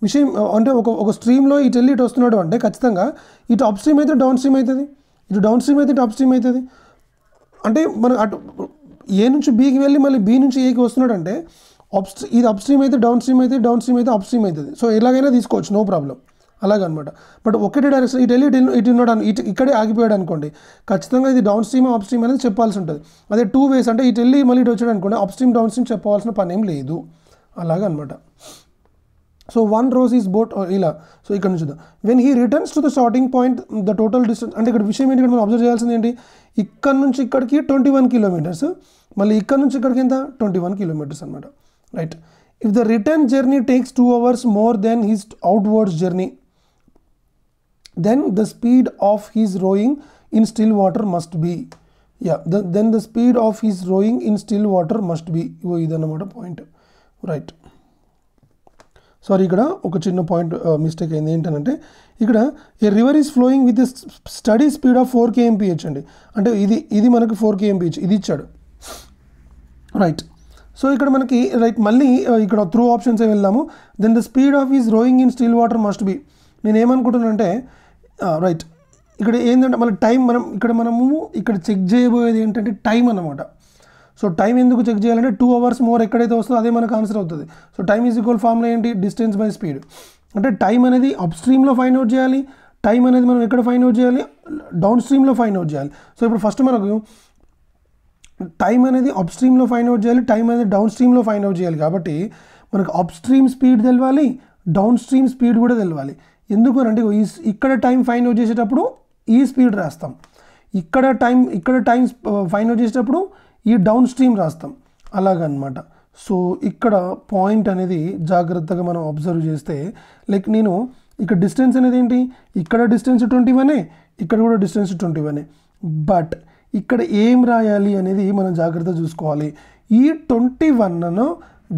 విషయం అంటే ఒక స్ట్రీమ్లో ఇటు వస్తున్నాడు అంటే ఖచ్చితంగా ఇటు అప్ స్ట్రీమ్ అయితే డౌన్ స్ట్రీమ్ అవుతుంది, ఇటు డౌన్ స్ట్రీమ్ అయితే ఇటు అప్ స్ట్రీమ్ అవుతుంది. అంటే మనం అటు ఏ నుంచి బీకి వెళ్ళి మళ్ళీ బీ నుంచి ఏకి వస్తున్నాడు అంటే ఇది అప్ స్ట్రీమ్ అయితే డౌన్ స్ట్రీమ్ అయితే డౌన్ స్ట్రీమ్ అయితే అప్ స్ట్రీమ్ అవుతుంది. సో ఎలాగైనా తీసుకోవచ్చు, నో ప్రాబ్లం. అలాగనమాట. బట్ ఒకటే డైరెక్షన్ ఇటు ఉన్నాడు ఇక్కడే ఆగిపోయాడు అనుకోండి, ఖచ్చితంగా ఇది డౌన్ స్ట్రీమ్ అప్ స్ట్రీమ్ అనేది చెప్పాల్సి ఉంటుంది. అదే 2 వేస్ అంటే ఇటు వెళ్ళి మళ్ళీ ఇటు వచ్చాడు అనుకోండి, అప్ స్ట్రీమ్ డౌన్ స్ట్రీమ్ చెప్పవలసిన పని ఏం లేదు. అలాగనమాట. సో 1 rows is boat ఇలా. సో ఇక్కడ నుంచి చూద్దాం. When he returns to the starting point the total distance అంటే ఇక్కడ విషయం ఏంటి, ఇక్కడ మనం అబ్జర్వ్ చేయాల్సింది ఏంటి, ఇక్కడ నుంచి ఇక్కడికి 21 కిలోమీటర్స్, మళ్ళీ ఇక్కడ నుంచి ఇక్కడికి ఎంత 21 కిలోమీటర్స్ అనమాట. Right. If the return journey takes 2 hours more than his outwards journey then the speed of his rowing in still water must be then the speed of his rowing in still water must be ఇదన్నమాట point. Right. Sorry, ఇక్కడ ఒక చిన్న point mistake అయింది. ఏంటంటే ఇక్కడ a river is flowing with steady speed of 4 kmph అండి. అంటే ఇది మనకు 4 kmph ఇది ఇచ్చాడు. రైట్. సో ఇక్కడ మనకి రైట్ మళ్ళీ ఇక్కడ త్రూ ఆప్షన్స్ వెళ్దాము. Then the speed of is rowing in still water must be. నేను ఏమనుకుంటున్నానంటే రైట్ ఇక్కడ ఏంటంటే మళ్ళీ టైం మనము ఇక్కడ చెక్ చేయబోయేది ఏంటంటే టైం అన్నమాట. సో టైం ఎందుకు చెక్ చేయాలంటే 2 hours మోర్ ఎక్కడైతే వస్తుందో అదే మనకు ఆన్సర్ అవుతుంది. So time is equal formula ఏంటి, డిస్టెన్స్ బై స్పీడ్. అంటే టైం అనేది అప్ స్ట్రీమ్లో ఫైండ్ అవుట్ చేయాలి, టైం అనేది మనం ఎక్కడ ఫైండ్ అవుట్ చేయాలి, డౌన్ స్ట్రీమ్లో ఫైండ్ అవుట్ చేయాలి. సో ఇప్పుడు ఫస్ట్ మనకు టైం అనేది అప్ స్ట్రీమ్లో ఫైండ్ అవుట్ చేయాలి, టైం అనేది డౌన్ స్ట్రీమ్లో ఫైండ్ అవుట్ చేయాలి. కాబట్టి మనకు అప్ స్ట్రీమ్ స్పీడ్ తెలవాలి, డౌన్ స్ట్రీమ్ స్పీడ్ కూడా తెలవాలి. ఎందుకు అంటే ఇక్కడ టైం ఫైండ్ అవుట్ చేసేటప్పుడు ఈ స్పీడ్ రాస్తాం, ఇక్కడ టైం ఫైండ్ అవుట్ చేసేటప్పుడు ఈ డౌన్ స్ట్రీమ్ రాస్తాం, అలాగనమాట. సో ఇక్కడ పాయింట్ అనేది జాగ్రత్తగా మనం అబ్జర్వ్ చేస్తే లైక్ నేను ఇక్కడ డిస్టెన్స్ అనేది ఏంటి, ఇక్కడ డిస్టెన్స్ 21, ఇక్కడ కూడా డిస్టెన్స్ 21. బట్ ఇక్కడ ఏం రాయాలి అనేది మనం జాగ్రత్తగా చూసుకోవాలి. ఈ 21ను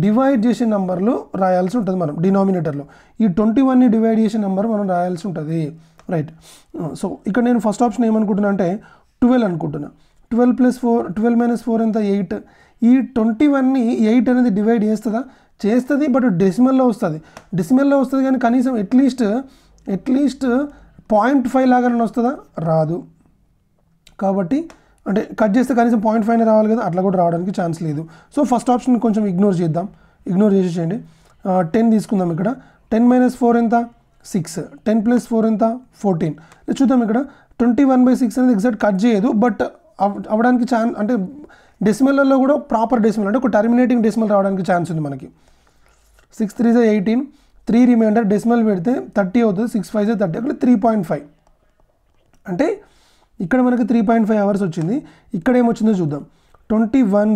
డివైడ్ చేసే నెంబర్లు రాయాల్సి ఉంటుంది మనం డినామినేటర్లో. ఈ 21ని డివైడ్ చేసే నెంబర్ మనం రాయాల్సి ఉంటుంది. రైట్. సో ఇక్కడ నేను ఫస్ట్ ఆప్షన్ ఏమనుకుంటున్నా అంటే 12 అనుకుంటున్నా. 12 - 4 ఎంత 8. ఈ 21ని 8 అనేది డివైడ్ చేస్తుంది బట్ డెసిమల్లో వస్తుంది కానీ కనీసం అట్లీస్ట్ 0.5 లాగానే వస్తుందా, రాదు. కాబట్టి అంటే కట్ చేస్తే కనీసం 0.5 రావాలి కదా, అట్లా కూడా రావడానికి ఛాన్స్ లేదు. సో ఫస్ట్ ఆప్షన్ కొంచెం ఇగ్నోర్ చేసేయండి. 10 తీసుకుందాం. ఇక్కడ 10 - 4 ఎంత 6, 10 + 4 ఎంత 14. చూద్దాం ఇక్కడ 21/6 అనేది ఎగ్జాక్ట్ కట్ చేయదు, బట్ అవ్వడానికి అంటే డెసిమల్లో కూడా ప్రాపర్ డెసిమల్ అంటే ఒక టర్మినేటింగ్ డెసిమల్ రావడానికి ఛాన్స్ ఉంది మనకి. 6 × 3 = 18, 3 రిమైండర్ డెసిమల్ పెడితే 30 అవుతుంది, 6 × 5 = 30, అక్కడ 3.5 అంటే ఇక్కడ మనకి 3.5 hours వచ్చింది. ఇక్కడ ఏమొచ్చిందో చూద్దాం. 21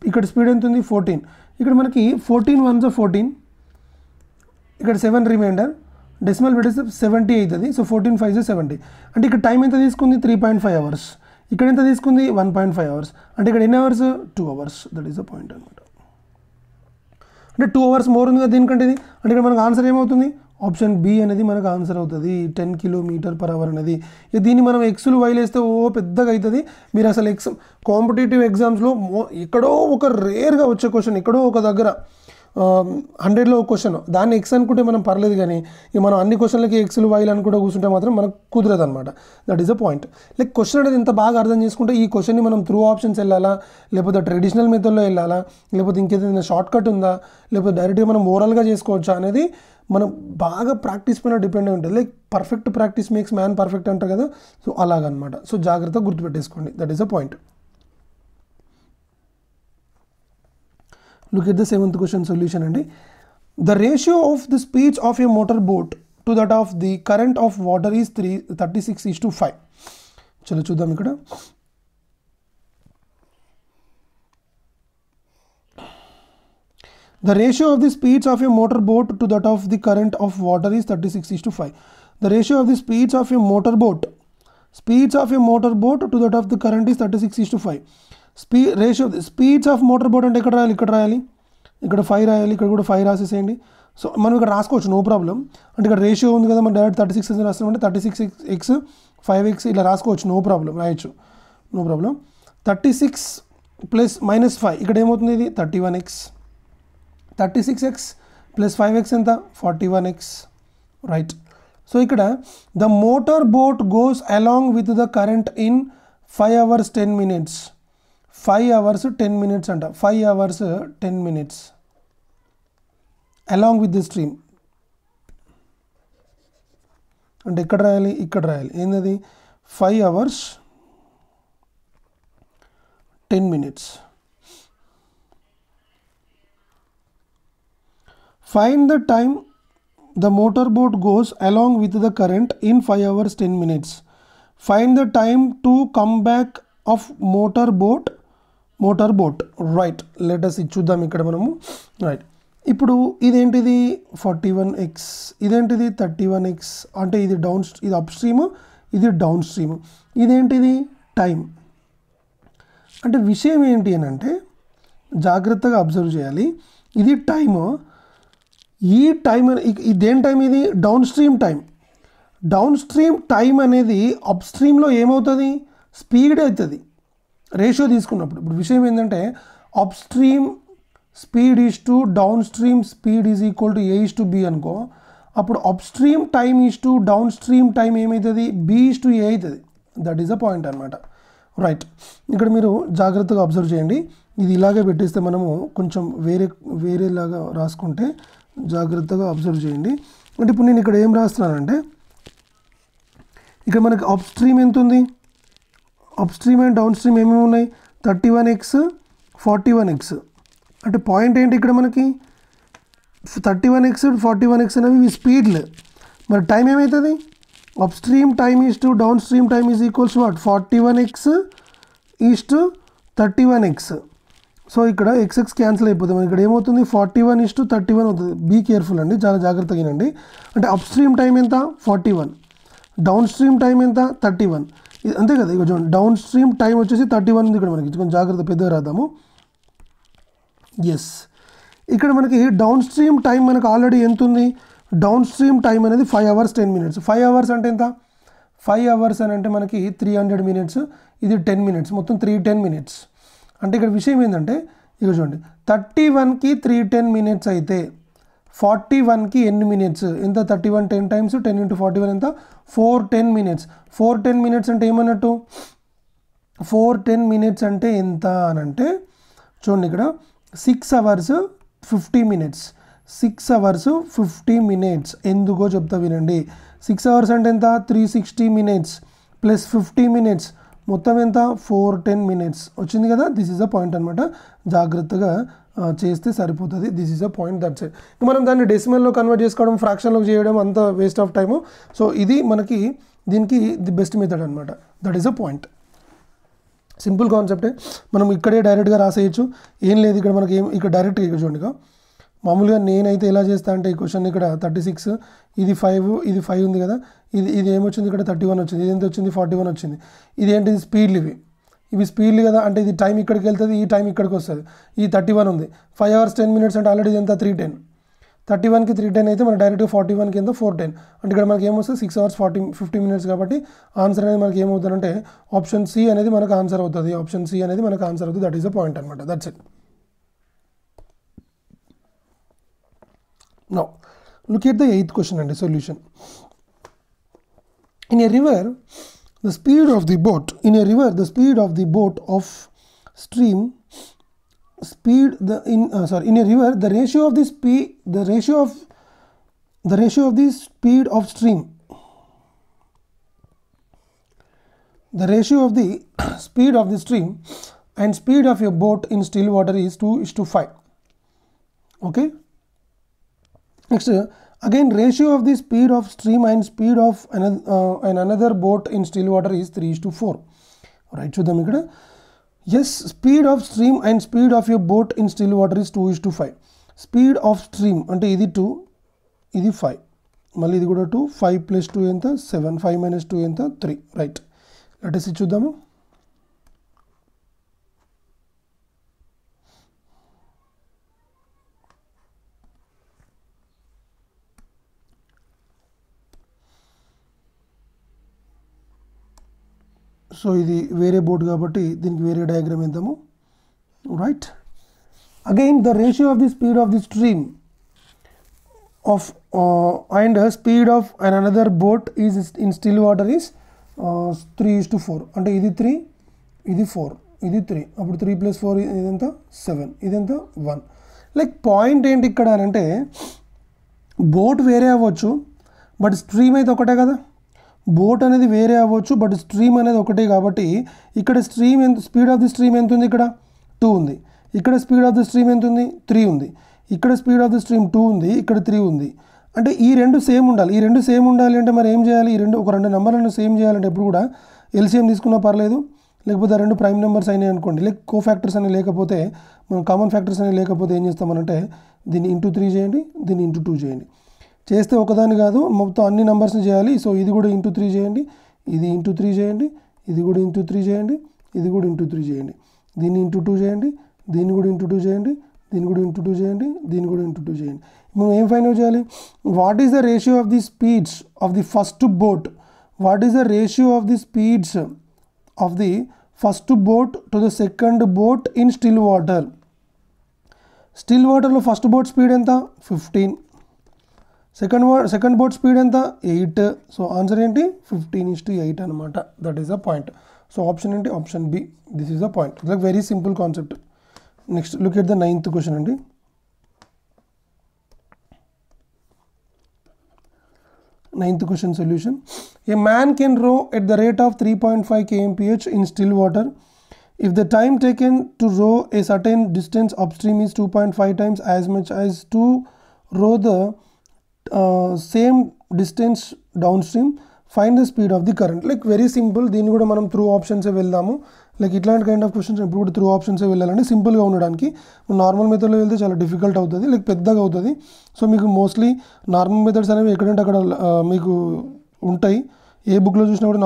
ఇక్కడ స్పీడ్ ఎంత ఉంది 14, ఇక్కడ మనకి 14 × 1 = 14, ఇక్కడ 7 రిమైండర్ డెసిమల్ పెడితే 70 అవుతుంది. సో 14 × 5 = 70. అంటే ఇక్కడ టైం ఎంత తీసుకుంది 3.5 hours, ఇక్కడ ఎంత తీసుకుంది 1.5 hours. అంటే ఇక్కడ ఎన్ని hours 2 hours. That is the point అనమాట. అంటే 2 hours మోర్ ఉంది కదా దీనికంటే ఇది. అంటే ఇక్కడ మనకు ఆన్సర్ ఏమవుతుంది, ఆప్షన్ బి అనేది మనకు ఆన్సర్ అవుతుంది. 10 km/h అనేది. దీన్ని మనం ఎక్స్లు వైలేస్తే పెద్దగా అవుతుంది. మీరు అసలు కాంపిటేటివ్ ఎగ్జామ్స్లో ఎక్కడో ఒక రేర్గా వచ్చే క్వశ్చన్, ఎక్కడో ఒక దగ్గర 100లో ఒక క్వశ్చన్, దాన్ని ఎక్స్ అనుకుంటే మనం పర్లేదు, కానీ ఇక మనం అన్ని క్వశ్చన్లకి ఎక్స్లు వైలు అనుకుంటే కూర్చుంటే మాత్రం మనకు కుదరదు అనమాట. That is the point. Like question అనేది ఎంత బాగా అర్థం చేసుకుంటే ఈ క్వశ్చన్ని మనం త్రూ ఆప్షన్స్ వెళ్ళాలా, లేకపోతే ట్రెడిషనల్ మెథడ్లో వెళ్ళాలా, లేకపోతే ఇంకేదైనా షార్ట్ కట్ ఉందా, లేకపోతే డైరెక్ట్గా మనం ఓరల్గా చేసుకోవచ్చా అనేది మనం బాగా ప్రాక్టీస్ పైన డిపెండ్ ఉంటుంది. Like perfect practice makes man perfect అంటారు కదా, సో అలాగనమాట. సో జాగ్రత్తగా గుర్తుపెట్టేసుకోండి. That is the point. Look at the 7th question solution and the ratio of the speeds of a motor boat to that of the current of water is 36:5. చలో చూద్దాం ఇక్కడ. The ratio of the speeds of a motor boat to that of the current of water is 36:5. The ratio of the speeds of a motor boat to that of the current is 36:5. Ratio of the speeds of motor boat అంటే ఇక్కడ రాయాలి, ఇక్కడ 5 రాయాలి, ఇక్కడ కూడా 5 రాసేసేయండి. So మనం ఇక్కడ రాసుకోవచ్చు, నో ప్రాబ్లం. అంటే ఇక్కడ రేషియో ఉంది కదా, మనం డైరెక్ట్ 36 అని రాస్తున్నామంటే 36x 5x ఇలా రాసుకోవచ్చు, నో ప్రాబ్లం, రాయొచ్చు, నో ప్రాబ్లం. 36 ప్లస్ -5 ఇక్కడ ఏమవుతుంది, ఇది 31x. 36x ప్లస్ 5x ఎంత, 41x, రైట్. సో ఇక్కడ the motor boat goes along with the current in 5 hours 10 minutes. 5 hours 10 minutes అంట, 5 hours 10 minutes along with the stream. అంటే ఇక్కడ రాయాలి, ఇక్కడ రాయాలి, ఏంటది 5 hours 10 minutes. Find the time the motor boat goes along with the current in 5 hours 10 minutes. Find the time to come back of motor boat, right. Let us చూద్దాం ఇక్కడ మనము, right. ఇప్పుడు ఇదేంటిది 41x, ఇదేంటిది 31x. అంటే ఇది ఇది up stream, ఇది డౌన్ స్ట్రీమ్. ఇదేంటిది టైం. అంటే విషయం ఏంటి అని అంటే జాగ్రత్తగా అబ్జర్వ్ చేయాలి. ఇది టైము, ఈ టైం ఇదేం టైం, ఇది down stream time. Down stream time అనేది అప్ స్ట్రీమ్లో ఏమవుతుంది, స్పీడ్ అవుతుంది రేషియో తీసుకున్నప్పుడు. ఇప్పుడు విషయం ఏంటంటే up stream speed is to down stream speed is equal to A/B అనుకో. అప్పుడు up stream time is to down stream time ఏమవుతుంది, B/A అవుతుంది. దట్ ఈస్ అ పాయింట్ అనమాట, రైట్. ఇక్కడ మీరు జాగ్రత్తగా అబ్జర్వ్ చేయండి. ఇది ఇలాగే పెట్టేస్తే మనము కొంచెం వేరేలాగా రాసుకుంటే జాగ్రత్తగా అబ్జర్వ్ చేయండి. అంటే ఇప్పుడు నేను ఇక్కడ ఏం రాస్తున్నానంటే ఇక్కడ మనకి అప్ స్ట్రీమ్ ఎంత ఉంది, up stream and down stream ఏమేమి ఉన్నాయి, 31x 41x. అంటే పాయింట్ ఏంటి ఇక్కడ మనకి 31x 41x అనేవి స్పీడ్లు. మరి టైం ఏమవుతుంది, up stream time is to down stream time is equals what 41x is to 31x. So ఇక్కడ xx క్యాన్సిల్ అయిపోతుంది, మనకి ఇక్కడ ఏమవుతుంది 41:31 అవుతుంది. బీ కేర్ఫుల్ అండి, చాలా జాగ్రత్తగా వినండి. అంటే అప్ స్ట్రీమ్ టైం ఎంత 41, డౌన్ స్ట్రీమ్ టైం ఎంత 31. అంతే కదా. ఇక చూడండి డౌన్ స్ట్రీమ్ టైం వచ్చేసి 31 ఉంది ఇక్కడ మనకి, కొంచెం జాగ్రత్త పెద్దగా రాద్దాము. ఎస్, ఇక్కడ మనకి డౌన్ స్ట్రీమ్ టైం మనకు ఆల్రెడీ ఎంత ఉంది, డౌన్ స్ట్రీమ్ టైం అనేది 5 hours 10 minutes. 5 hours అంటే ఎంత, 5 hours అని అంటే మనకి 300 minutes, ఇది 10 minutes, మొత్తం 310 minutes. అంటే ఇక్కడ విషయం ఏంటంటే ఇక చూడండి 31కి 310 minutes అయితే 41కి ఎన్ని మినిట్స్ ఎంత, 31 10 times 10 into 41 ఎంత, 410 minutes. 410 minutes అంటే ఏమన్నట్టు, 410 minutes అంటే ఎంత అని అంటే చూడండి ఇక్కడ 6 hours 50 minutes. 6 hours 50 minutes. ఎందుకో చెప్తా వినండి. 6 hours అంటే ఎంత, 360 minutes ప్లస్ 50 minutes మొత్తం ఎంత, 410 minutes వచ్చింది కదా. దిస్ ఈజ్ అ పాయింట్ అనమాట, జాగ్రత్తగా చేస్తే సరిపోతుంది. This is a point, that's it. మనం దాన్ని డెసిమల్లో కన్వర్ట్ చేసుకోవడం, ఫ్రాక్షన్లోకి చేయడం అంత వేస్ట్ ఆఫ్ టైము. సో ఇది మనకి దీనికి ది బెస్ట్ మెథడ్ అనమాట. That is a point. Simple కాన్సెప్టే, మనం ఇక్కడే డైరెక్ట్గా రాసేయచ్చు, ఏం లేదు ఇక్కడ మనకి ఇక్కడ డైరెక్ట్గా ఇక్కడ చూడండి. మామూలుగా నేనైతే ఎలా చేస్తా అంటే ఈ క్వశ్చన్ ఇక్కడ 36, ఇది 5, ఇది 5 ఉంది కదా, ఇది ఏమొచ్చింది ఇక్కడ 31 వచ్చింది, ఇది ఎంత వచ్చింది 41 వచ్చింది. ఇది ఏంటిది స్పీడ్లు, ఇవి స్పీడ్లు కదా. అంటే ఇది టైం ఇక్కడికి వెళ్తుంది, ఈ టైం ఇక్కడికి వస్తుంది. ఈ 31 ఉంది, 5 hours 10 minutes అంటే ఆల్రెడీ ఎంత 310. 31కి 310 అయితే మన డైరెక్ట్గా 41కి ఎంత 410. అంటే ఇక్కడ మనకి ఏమొస్తుంది 6 hours 50 minutes. కాబట్టి ఆన్సర్ అనేది మనకి ఏమవుతుందంటే ఆప్షన్ సి అనేది మనకు ఆన్సర్ అవుతుంది. ఆప్షన్ సి అనేది మనకు ఆన్సర్ అవుతుంది. దట్ ఈస్ అ పాయింట్ అనమాట. That's it. Now, look at the 8th question and the solution. In a river, the speed of the boat of stream speed in a river the ratio of the speed speed of stream and speed of a boat in still water is 2:5. Okay. Next again ratio of the speed of stream and speed of another boat in still water is 3:4. Right, చూద్దాం ఇక్కడ. Yes, speed of stream and speed of your boat in still water is 2:5. Speed of stream అంటే ఇది 2, ఇది 5, మళ్ళీ ఇది కూడా 2, 5 + 2 ఎంత 7, 5 - 2 ఎంత 3. రైట్, లెట్ us చూద్దాము. సో ఇది వేరే బోట్ కాబట్టి దీనికి వేరే డయాగ్రామ్ వేద్దాము. Right, again the ratio of the speed of the stream of and speed of another boat is in still water is 3:4. అంటే ఇది 3, ఇది 4, ఇది 3, అప్పుడు 3 + 4 ఇదంత 7, ఇదంతా 1. లైక్ పాయింట్ ఏంటి ఇక్కడ అంటే బోట్ వేరే అవ్వచ్చు బట్ స్ట్రీమ్ అయితే ఒకటే కదా. బోట్ అనేది వేరే అవ్వచ్చు బట్ స్ట్రీమ్ అనేది ఒకటే కాబట్టి ఇక్కడ స్ట్రీమ్ ఎంత, స్పీడ్ ఆఫ్ ది స్ట్రీమ్ ఎంత ఉంది, ఇక్కడ 2 ఉంది. ఇక్కడ స్పీడ్ ఆఫ్ ది స్ట్రీమ్ ఎంత ఉంది, 3 ఉంది. ఇక్కడ స్పీడ్ ఆఫ్ ది స్ట్రీమ్ 2 ఉంది, ఇక్కడ 3 ఉంది. అంటే ఈ రెండు సేమ్ ఉండాలి. ఈ రెండు సేమ్ ఉండాలి అంటే మరి ఏం చేయాలి, ఈ రెండు నెంబర్లను సేమ్ చేయాలంటే ఎప్పుడు కూడా ఎల్సిఎం తీసుకున్నా పర్లేదు, లేకపోతే ఆ రెండు ప్రైమ్ నెంబర్స్ అయినాయి అనుకోండి, లైక్ కో ఫ్యాక్టర్స్ అని లేకపోతే, మనం కామన్ ఫ్యాక్టర్స్ అని లేకపోతే ఏం చేస్తామనంటే దీన్ని ఇంటూ 3 చేయండి, దీన్ని ఇంటూ 2 చేయండి. చేస్తే ఒకదాని కాదు మొత్తం అన్ని నెంబర్స్ని చేయాలి. సో ఇది కూడా ఇంటూ 3 చేయండి, ఇది ఇంటూ 3 చేయండి, ఇది కూడా ఇంటూ 3 చేయండి, ఇది కూడా ఇంటూ 3 చేయండి, దీన్ని ఇంటూ 2 చేయండి, దీన్ని కూడా ఇంటూ 2 చేయండి, దీన్ని కూడా ఇంటూ 2 చేయండి, దీన్ని కూడా ఇంటూ 2 చేయండి. మనం ఏం ఫైండ్ అవుట్ చేయాలి, what is the ratio of the speeds of the first boat, what is the ratio of the speeds of the first boat to the second boat in still water. Still వాటర్లో first boat speed ఎంత 15, second boat speed ఎంత 8. So answer ఏంటి 15:8 అనమాట. That is the point. So option ఏంటి, option B, this is the point. Like very simple concept. Next look at the 9th question అండి. 9th question solution. A man can row at the rate of 3.5 kmph in still water. If the time taken to row a certain distance upstream is 2.5 times as much as to row the same distance downstream, find the speed of the current. Like very simple. దీన్ని కూడా మనం through ఆప్షన్సే వెళ్దాము. Like ఇట్లాంటి kind of questions ఎప్పుడు కూడా through ఆప్షన్సే వెళ్ళాలంటే సింపుల్గా ఉండడానికి. నార్మల్ మెథడ్లో వెళ్తే చాలా డిఫికల్ట్ అవుతుంది, లైక్ పెద్దగా అవుతుంది. సో మీకు మోస్ట్లీ నార్మల్ మెథడ్స్ అనేవి ఎక్కడంటే అక్కడ మీకు ఉంటాయి. ఏ బుక్లో చూసినా కూడా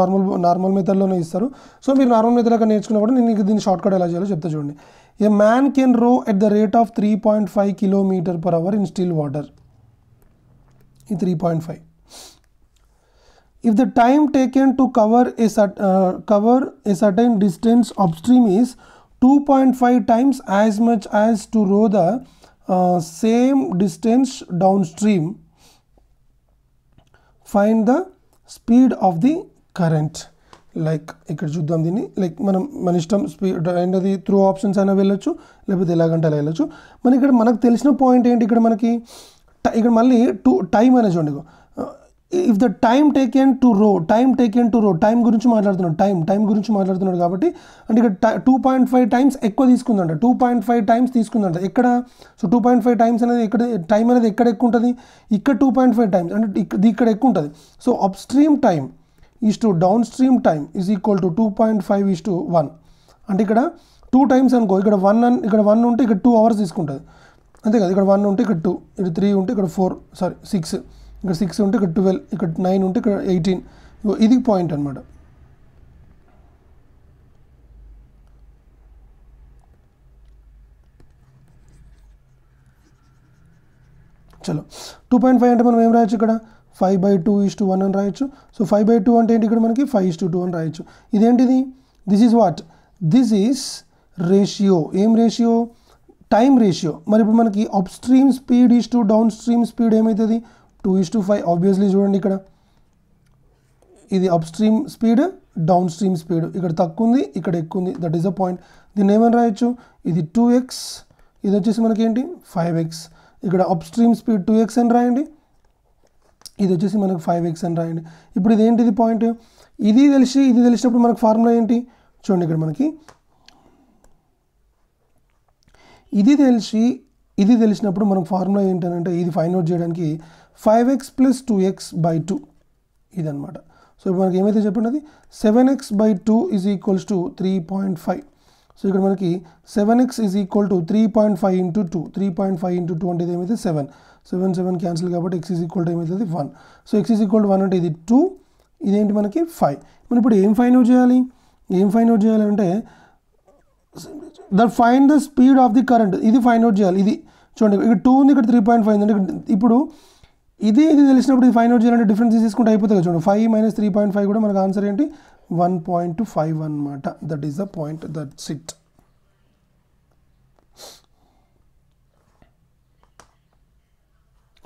నార్మల్ మెథడ్లోనే ఇస్తారు. సో మీరు నార్మల్ మెథడ్ అక్కడ నేర్చుకున్నప్పుడు నేను దీన్ని షార్ట్ కట్ ఎలా చేయాలో చెప్తా చూడండి. ఏ man can row at the rate of 3.5 km/h in still water. ఈ 3.5. If the time taken to cover a certain distance upstream is 2.5 times as much as to row the same distance downstream, find the speed of the current. Like ఇక్కడ చూద్దాం దీన్ని. Like మన ఇష్టం speed అనేది through options అయినా వెళ్ళొచ్చు, లేకపోతే ఎలాగంటే అలా వెళ్ళొచ్చు. మనకు తెలిసిన పాయింట్ ఏంటి ఇక్కడ మనకి, ఇక్కడ మళ్ళీ టైం అనేది చూడండి. If the time taken to రో, టైం గురించి మాట్లాడుతున్నాడు కాబట్టి అంటే ఇక్కడ 2.5 టైమ్స్ ఎక్కువ తీసుకుందంట, 2.5 టైమ్స్ తీసుకుందంట ఎక్కడ. సో 2.5 టైమ్స్ అనేది ఎక్కడ, టైం అనేది ఎక్కడ ఎక్కువ ఉంటుంది, ఇక్కడ 2.5 టైమ్స్ అంటే ఇక్కడ ఎక్కువ ఉంటుంది. So up stream time is to down stream time is equal to 2.5:1. అంటే ఇక్కడ 2 టైమ్స్ అనుకో, ఇక్కడ 1 ఉంటే ఇక్కడ 2 hours తీసుకుంటుంది అంతే కదా. ఇక్కడ 1 ఉంటే ఇక్కడ 2, ఇక్కడ 3 ఉంటే ఇక్కడ 6, ఇక్కడ 6 ఉంటే ఇక్కడ 12, ఇక్కడ 9 ఉంటే ఇక్కడ 18. ఇది పాయింట్ అనమాట. చలో 2.5 అంటే మనం ఏం రాయొచ్చు ఇక్కడ 5/2:1 అని రాయొచ్చు. సో 5/2 అంటే ఏంటి, ఇక్కడ మనకి 5:2 అని రాయొచ్చు. ఇదేంటిది, this is what, this is ratio. ఏం రేషియో, టైం రేషియో. మరి ఇప్పుడు మనకి up stream speed is to down stream speed ఏమవుతుంది 2:5. ఆబ్వియస్లీ చూడండి ఇక్కడ ఇది up stream speed, down stream speed. ఇక్కడ తక్కువ ఉంది, ఇక్కడ ఎక్కువ ఉంది. That is the point. దీన్ని ఏమని రాయొచ్చు, ఇది 2x, ఇది వచ్చేసి మనకి ఏంటి 5x. ఇక్కడ అప్ స్ట్రీమ్ స్పీడ్ 2x అని రాయండి, ఇది వచ్చేసి మనకు 5x అని రాయండి. ఇప్పుడు ఇది ఏంటిది పాయింట్, ఇది తెలిసినప్పుడు మనకు ఫార్ములా ఏంటి చూడండి. ఇక్కడ మనకి ఇది తెలిసి ఇది తెలిసినప్పుడు మనకు ఫార్ములా ఏంటంటే ఇది ఫైండ్ అవుట్ చేయడానికి 5x + 2x/2 ఇదన్నమాట. సో ఇప్పుడు మనకి ఏమైతే చెప్పండి అది 7x/2 = 3.5. సో ఇక్కడ మనకి 7x = 3.5 × 2. 3.5 × 2 అంటే ఏమైతే 7. 7 క్యాన్సిల్ కాబట్టి x ఏమవుతుంది 1. సో x 1 అంటే ఇది 2, ఇదేంటి మనకి 5. మనం ఇప్పుడు ఏం ఫైండ్ అవుట్ చేయాలంటే that find the speed of the current, ఇది ఫైండ్ అవుట్ చేయాలి. ఇది చూడండి ఇక్కడ 2 ఉంది, ఇక్కడ 3.5 ఉంది. ఇప్పుడు ఇది తెలిసినప్పుడు ఇది ఫైండ్ అవుట్ చేయాలంటే డిఫరెన్స్ తీసుకుంటే అయిపోతుంది కదా. చూడండి 5 - 3.5 కూడా మనకు ఆన్సర్ ఏంటి 1.5 అన్నమాట. That is the point, that's it.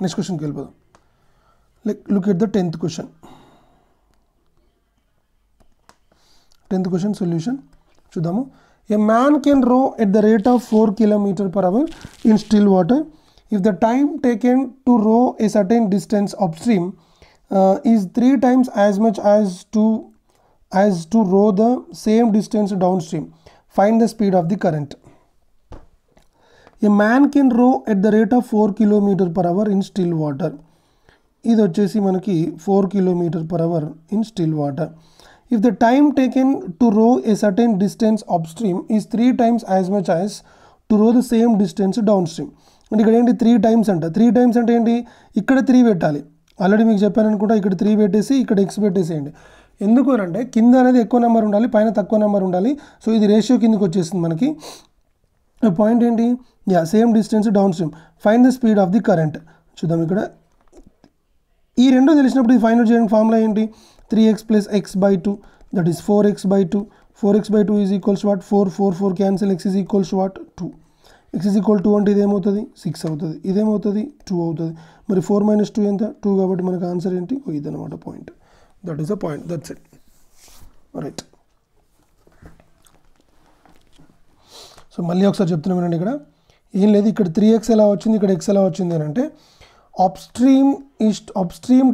Next క్వశ్చన్కి వెళ్ళిపోదాం. Look at the 10th question. 10th question solution చూద్దాము. A man can row at the rate of 4 km/h in still water. If the time taken to row a certain distance upstream is 3 times as much as to row the same distance downstream, find the speed of the current. A man can row at the rate of 4 km/h in still water. ఇది వచ్చేసి మనకి 4 km/h in still water. If the time taken to row a certain distance upstream is 3 times as much as to row the same distance downstream. అంటే ఇక్కడ ఏంటి 3 times అంట. 3 times అంటే ఏంటి, ఇక్కడ 3 పెట్టాలి. ఆల్రెడీ మీకు చెప్పాను అనుకుంటా, ఇక్కడ 3 పెట్టేసి ఇక్కడ x పెట్టేసేయండి. ఎందుకు అంటే కింద అనేది ఎక్కువ నెంబర్ ఉండాలి, పైన తక్కువ నెంబర్ ఉండాలి. సో ఇది రేషియో కిందకి వచ్చేస్తుంది మనకి. పాయింట్ ఏంటి, same distance down stream. Find the speed of the current. చూద్దాం ఇక్కడ ఈ రెండు తెలిసినప్పుడు ఇది ఫైండ్ అవుట్ చేయడానికి ఫార్ములా ఏంటి, 3x + x/2 that is 4x/2. 4x/2 = what, 4 cancel, x what 2. x 2 అంటే ఇదేమవుతుంది 6 అవుతుంది, ఇదేమవుతుంది 2 అవుతుంది. మరి 4 - 2 ఎంత 2, కాబట్టి మనకు ఆన్సర్ ఏంటి ఇదన్నమాట point. That is the point, that's it. Right. So మళ్ళీ ఒకసారి చెప్తున్నాం వినండి. ఇక్కడ ఏం లేదు, ఇక్కడ 3x ఎలా వచ్చింది, ఇక్కడ x ఎలా వచ్చింది అని అంటే upstream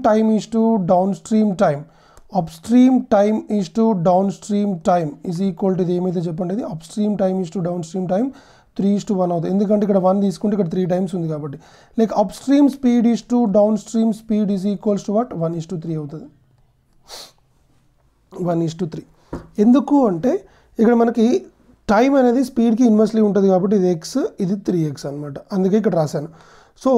time is to downstream time. Upstream time is to downstream time is equal to ఇది ఏమైతే చెప్పండి, ఇది upstream time is to downstream time 3:1 అవుతుంది. ఎందుకంటే ఇక్కడ 1 తీసుకుంటే ఇక్కడ 3 times ఉంది కాబట్టి. Like upstream speed is to downstream speed is equals to what 1:3 అవుతుంది. 1:3 ఎందుకు అంటే ఇక్కడ మనకి టైం అనేది స్పీడ్కి ఇన్వర్స్లీ ఉంటుంది కాబట్టి ఇది x, ఇది 3x అనమాట. అందుకే ఇక్కడ రాశాను. సో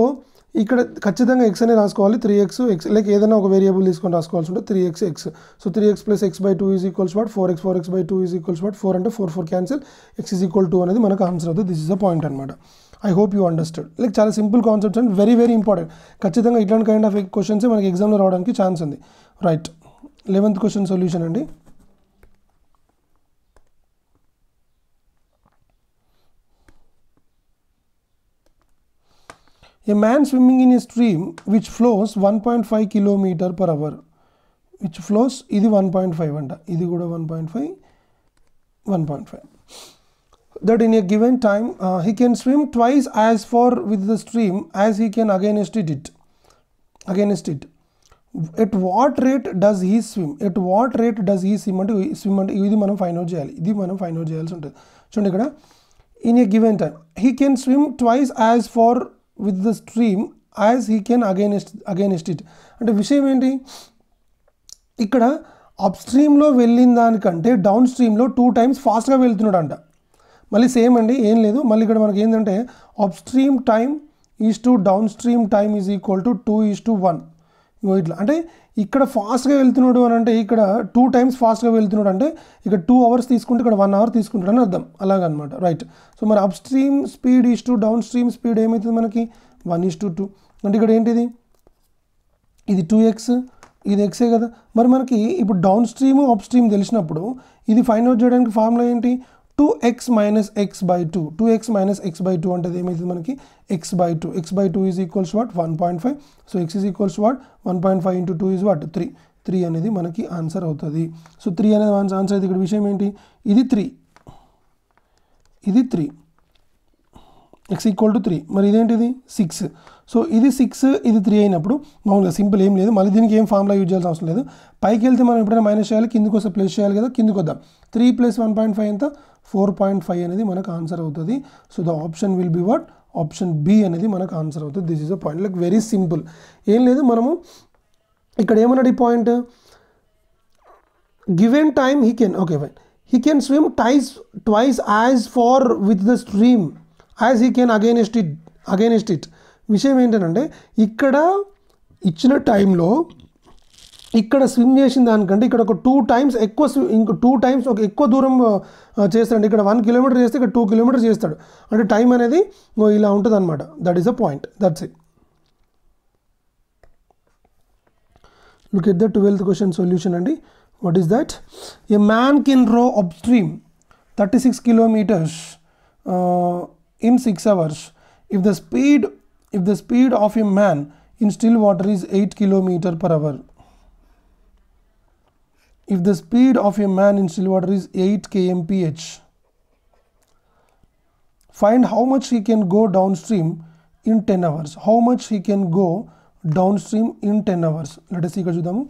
ఇక్కడ ఖచ్చితంగా x అనే రాసుకోవాలి. 3x x లైక్ ఏదైనా ఒక వేరియబుల్ తీసుకొని రాసుకోవాల్సి ఉంటుంది. 3x x. So 3x + x/2 = 4x. 4x/2 = 4 అంటే 4 క్యాన్సిల్, x 2 అనేది మనకు ఆన్సర్ అవుతుంది. దిస్ ఇస్ ద పాయింట్ అనమాట. I hope you understand. Like చాలా simple concepts and very very important. ఖచ్చితంగా ఇట్లాంటి కైండ్ ఆఫ్ క్వశ్చన్స్ మనకి ఎగ్జామ్లో రావడానికి ఛాన్స్ ఉంది. రైట్. 11th క్వశ్చన్ సొల్యూషన్ అండి. A man swimming in a stream which flows 1.5 km/h. Which flows ఇది 1.5 అంట, ఇది కూడా 1.5. That in a given time he can swim twice as far with the stream as he can against it. At what rate does he swim? At what rate does he swim అంటే ఇది మనం find out చేయాలి. ఇది మనం find out చేయాల్సి ఉంటుంది. చూడండి ఇక్కడ in a given time he can swim twice as far with the stream as he can against it. అంటే విషయం ఏంటి, ఇక్కడ అప్ స్ట్రీమ్లో వెళ్ళిన దానికంటే డౌన్ స్ట్రీమ్లో 2 times ఫాస్ట్గా వెళ్తున్నాడు అంట. మళ్ళీ సేమ్ అండి, ఏం లేదు. మళ్ళీ ఇక్కడ మనకి ఏంటంటే up stream time is to down stream time is equal to 2:1. ఇట్లా అంటే ఇక్కడ ఫాస్ట్గా వెళ్తున్నాడు అని అంటే ఇక్కడ 2 times ఫాస్ట్గా వెళ్తున్నాడు అంటే ఇక్కడ 2 hours తీసుకుంటే ఇక్కడ 1 hour తీసుకుంటాడు అని అర్థం. అలాగనమాట. రైట్. సో మరి up stream speed is to down stream speed ఏమవుతుంది మనకి 1:2. అంటే ఇక్కడ ఏంటిది, ఇది 2x, ఇది ఎక్సే కదా. మరి మనకి ఇప్పుడు డౌన్ స్ట్రీమ్ అప్ స్ట్రీమ్ తెలిసినప్పుడు ఇది ఫైండ్ అవుట్ చేయడానికి ఫార్ములా ఏంటి, 2x - x/2. 2x - x/2 అంటే ఏమవుతుంది మనకి x/2. x/2 = what 1.5. So x what 1.5 × 2 what 3. 3 అనేది మనకి ఆన్సర్ అవుతుంది. సో 3 అనేది ఆన్సర్ అయితే ఇక్కడ విషయం ఏంటి, ఇది 3, ఇది 3, x = 3. మరి ఇదేంటిది 6. సో ఇది 6, ఇది 3 అయినప్పుడు మామూలుగా సింపుల్ ఏం లేదు, మళ్ళీ దీనికి ఏం ఫార్ములా యూజ్ చేయాల్సిన అవసరం లేదు. పైకి వెళ్తే మనం ఎప్పుడైనా మైనస్ చేయాలి, కిందికి వస్తే ప్లస్ చేయాలి కదా. కిందికి వద్దాం. 3 + 1.5 ఎంత 4.5 అనేది మనకు ఆన్సర్ అవుతుంది. So the option will be what, option B అనేది మనకు ఆన్సర్ అవుతుంది. This is a point. Like very simple, ఏం లేదు. మనము ఇక్కడ ఏమన్నాడు ఈ point, given time he can, okay fine, he can swim twice as far with the stream as he can against it. విషయం ఏంటంటే ఇక్కడ ఇచ్చిన టైంలో ఇక్కడ స్విమ్ చేసిన దానికంటే ఇక్కడ ఒక 2 times ఎక్కువ ఇంకో 2 times ఒక ఎక్కువ దూరం చేస్తాడు. ఇక్కడ 1 kilometer చేస్తే ఇక్కడ 2 kilometers చేస్తాడు. అంటే టైం అనేది ఇలా ఉంటుంది అనమాట. That is a point. That's it. Look at the 12th question solution అండి. What is that? A man can row upstream 36 kilometers in 6 hours if the speed of a man in still water is 8 kilometers per hour. If the speed of a man in still water is 8 kmph, find how much he can go downstream in 10 hours. How much he can go downstream in 10 hours. Let us see ఇక్కడ చూద్దాము.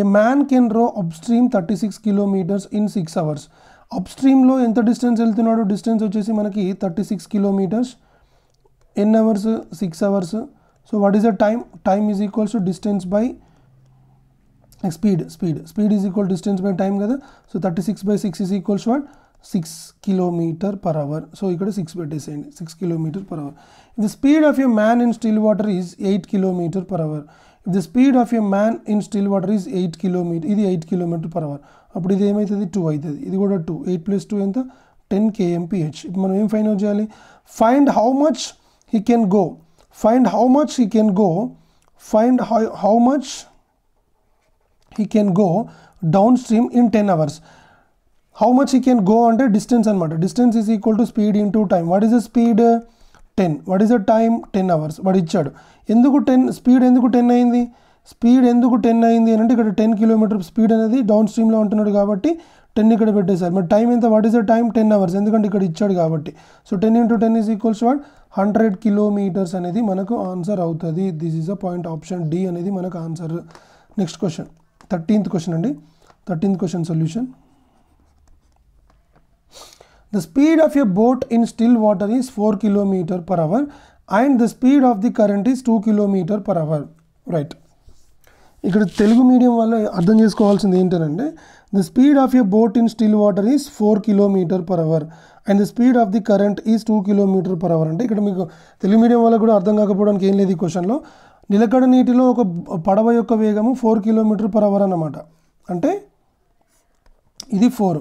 A man can row upstream 36 kilometers in 6 hours. Upstream లో ఎంత distance వెళ్తున్నాడు? Distance వచ్చేసి మనకి 36 kilometers. ఎన్ని hours? 6 hours. So what is the time? Time is equals to distance by speed is equal distance by time కదా. So 36/6 is equals what? 6 km/h. So ఇక్కడ 6 పెట్టేసేయండి. 6 km/h. If the speed of a man in still water is 8 km/h. If the speed of a man in still water is 8 km, ఇది 8 km/h. అప్పుడు ఇది ఏమవుతుంది? 2 అవుతుంది. ఇది కూడా 2. 8 + 2 ఎంత? 10 kmph. ఇప్పుడు మనం ఏం ఫైండ్ అవుట్ చేయాలి? Find how much he can go. Find how much he can go. Find how much he can go down stream in 10 hours. How much he can go అంటే డిస్టెన్స్ అనమాట. Distance is equal to speed into time. What is the speed? 10. What is the time? 10 hours. వాడు ఇచ్చాడు. ఎందుకు 10? Speed ఎందుకు 10 అయింది? Speed ఎందుకు 10 అయింది అని అంటే ఇక్కడ 10 km స్పీడ్ అనేది డౌన్ స్ట్రీమ్లో ఉంటున్నాడు కాబట్టి 10 ఇక్కడ పెట్టేశారు. మరి టైం ఎంత? What is the time? 10 hours. ఎందుకంటే ఇక్కడ ఇచ్చాడు కాబట్టి. So 10 × 10 is equals what? 100 kilometers అనేది మనకు ఆన్సర్ అవుతుంది. This is a point. Option D అనేది మనకు answer. Next question 13th question అండి. 13th question solution. The speed of a boat in still water is 4 km/h and the speed of the current is 2 km/h. Right. ఇక్కడ Telugu medium వల్ల అర్థం చేసుకోవాల్సింది ఏంటంటే the speed of a boat in still water is 4 km/h and the speed of the current is 2 km/h. అంటే ఇక్కడ మీకు Telugu medium వల్ల కూడా అర్థం కాకపోవడానికి ఏం లేదు ఈ క్వశ్చన్లో. నిలకడ నీటిలో ఒక పడవ యొక్క వేగము 4 km/h అన్నమాట. అంటే ఇది 4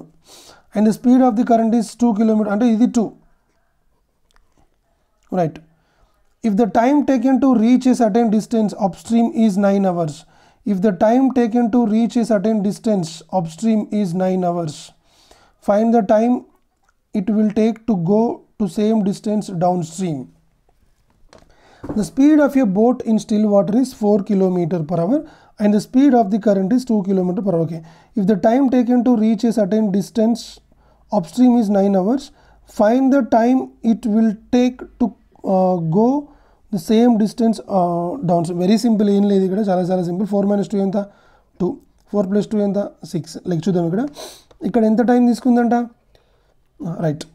and the speed of the current is 2 km, అంటే ఇది 2. Right. If the time taken to reach a certain distance upstream is 9 hours. If the time taken to reach a certain distance upstream is 9 hours. Find the time it will take to go to same distance downstream. The speed of a boat in still water is 4 km/h and the speed of the current is 2 km/h. Okay. If the time taken to reach a certain distance upstream is 9 hours, find the time it will take to go the same distance downstream. Very simple. ఏం లేదు ఇక్కడ, చాలా simple. 4 - 2 ఎంత? 2. 4 + 2 ఎంత? 6. Like చూద్దాం ఇక్కడ ఎంత time తీసుకుందంట. Right.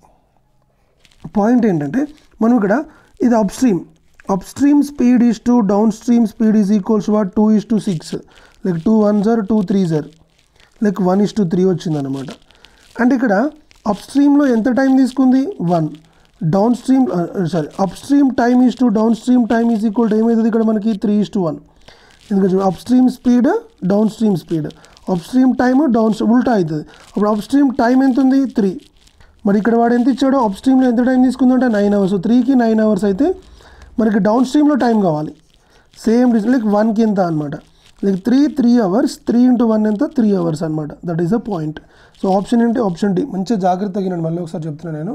Point ఏంటంటే మనం ఇక్కడ ఇది upstream speed is to downstream speed is equals to what? 2:6. like 2 1s are 2 3s are like 1:3 వచ్చింది అనమాట. అంటే ఇక్కడ అప్స్ట్రీమ్లో ఎంత టైం తీసుకుంది? 1. Down stream upstream time is to down stream time is equal to ఏమవుతుంది ఇక్కడ మనకి? 3:1. ఎందుకంటే upstream speed down stream speed, upstream time down ఉల్టా అవుతుంది. అప్పుడు అప్స్ట్రీమ్ టైం ఎంత ఉంది? 3. మరి ఇక్కడ వాడు ఎంత ఇచ్చాడో అప్స్ట్రీమ్లో ఎంత టైం తీసుకుందంటే 9 hours. 3కి 9 hours అయితే మనకి డౌన్ స్ట్రీమ్లో టైం కావాలి సేమ్ డిస్టెన్స్. లైక్ 1కి ఎంత అనమాట? Like 3 hours. 3 × 1 ఎంత? 3 hours అనమాట. That is the point. So option ఏంటి? Option D. మంచిగా జాగ్రత్తగా నేను మళ్ళీ ఒకసారి చెప్తున్నాను నేను.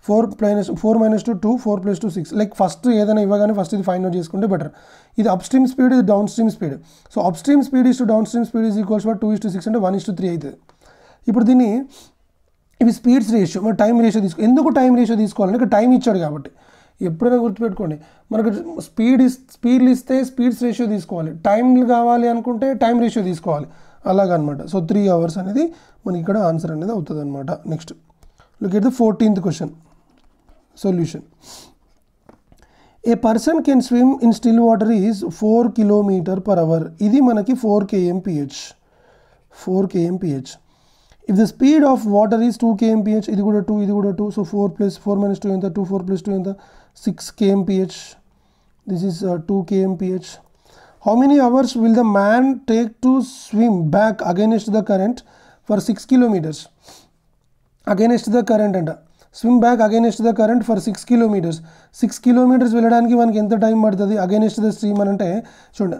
4 - 2 2, 4 + 2 6. లైక్ ఫస్ట్ ఏదైనా ఇవ్వగానే ఫస్ట్ ఇది ఫైండ్ అవుట్ చేసుకుంటే బెటర్. ఇది అప్స్ట్రీమ్ స్పీడ్, ఇది down stream speed. So upstream speed is to down stream speed is equals 2:6 అంటే 1:3 అవుతుంది. ఇప్పుడు దీన్ని ఇవి స్పీడ్స్ రేషియో, మరి టైం రేషియో తీసుకో. ఎందుకు టైం రేషియో తీసుకోవాలంటే ఇక్కడ టైం ఇచ్చాడు కాబట్టి. ఎప్పుడైనా గుర్తుపెట్టుకోండి, మనకు స్పీడ్లు ఇస్తే స్పీడ్స్ రేషియో తీసుకోవాలి, టైంలు కావాలి అనుకుంటే టైం రేషియో తీసుకోవాలి, అలాగనమాట. సో 3 hours అనేది మనకి ఇక్కడ ఆన్సర్ అనేది అవుతుంది అనమాట. Next look at the 14th question solution. A person can swim in still water is 4 km/h. ఇది మనకి 4 kmph. 4 kmph. If the speed of water is 2 kmph, ఇది కూడా 2, ఇది కూడా 2. So 4 plus 4 minus 2 ఎంత? 2, 4 plus 2 ఎంత? 6 kmph. This is 2 kmph. How many hours will the man take to swim back against the current for 6 kilometers? Against the current అంట. Swim back against the current for 6 kilometers. 6 kilometers వెళ్ళడానికి మనకి ఎంత time పడుతుంది against the stream అని అంటే చూడండి.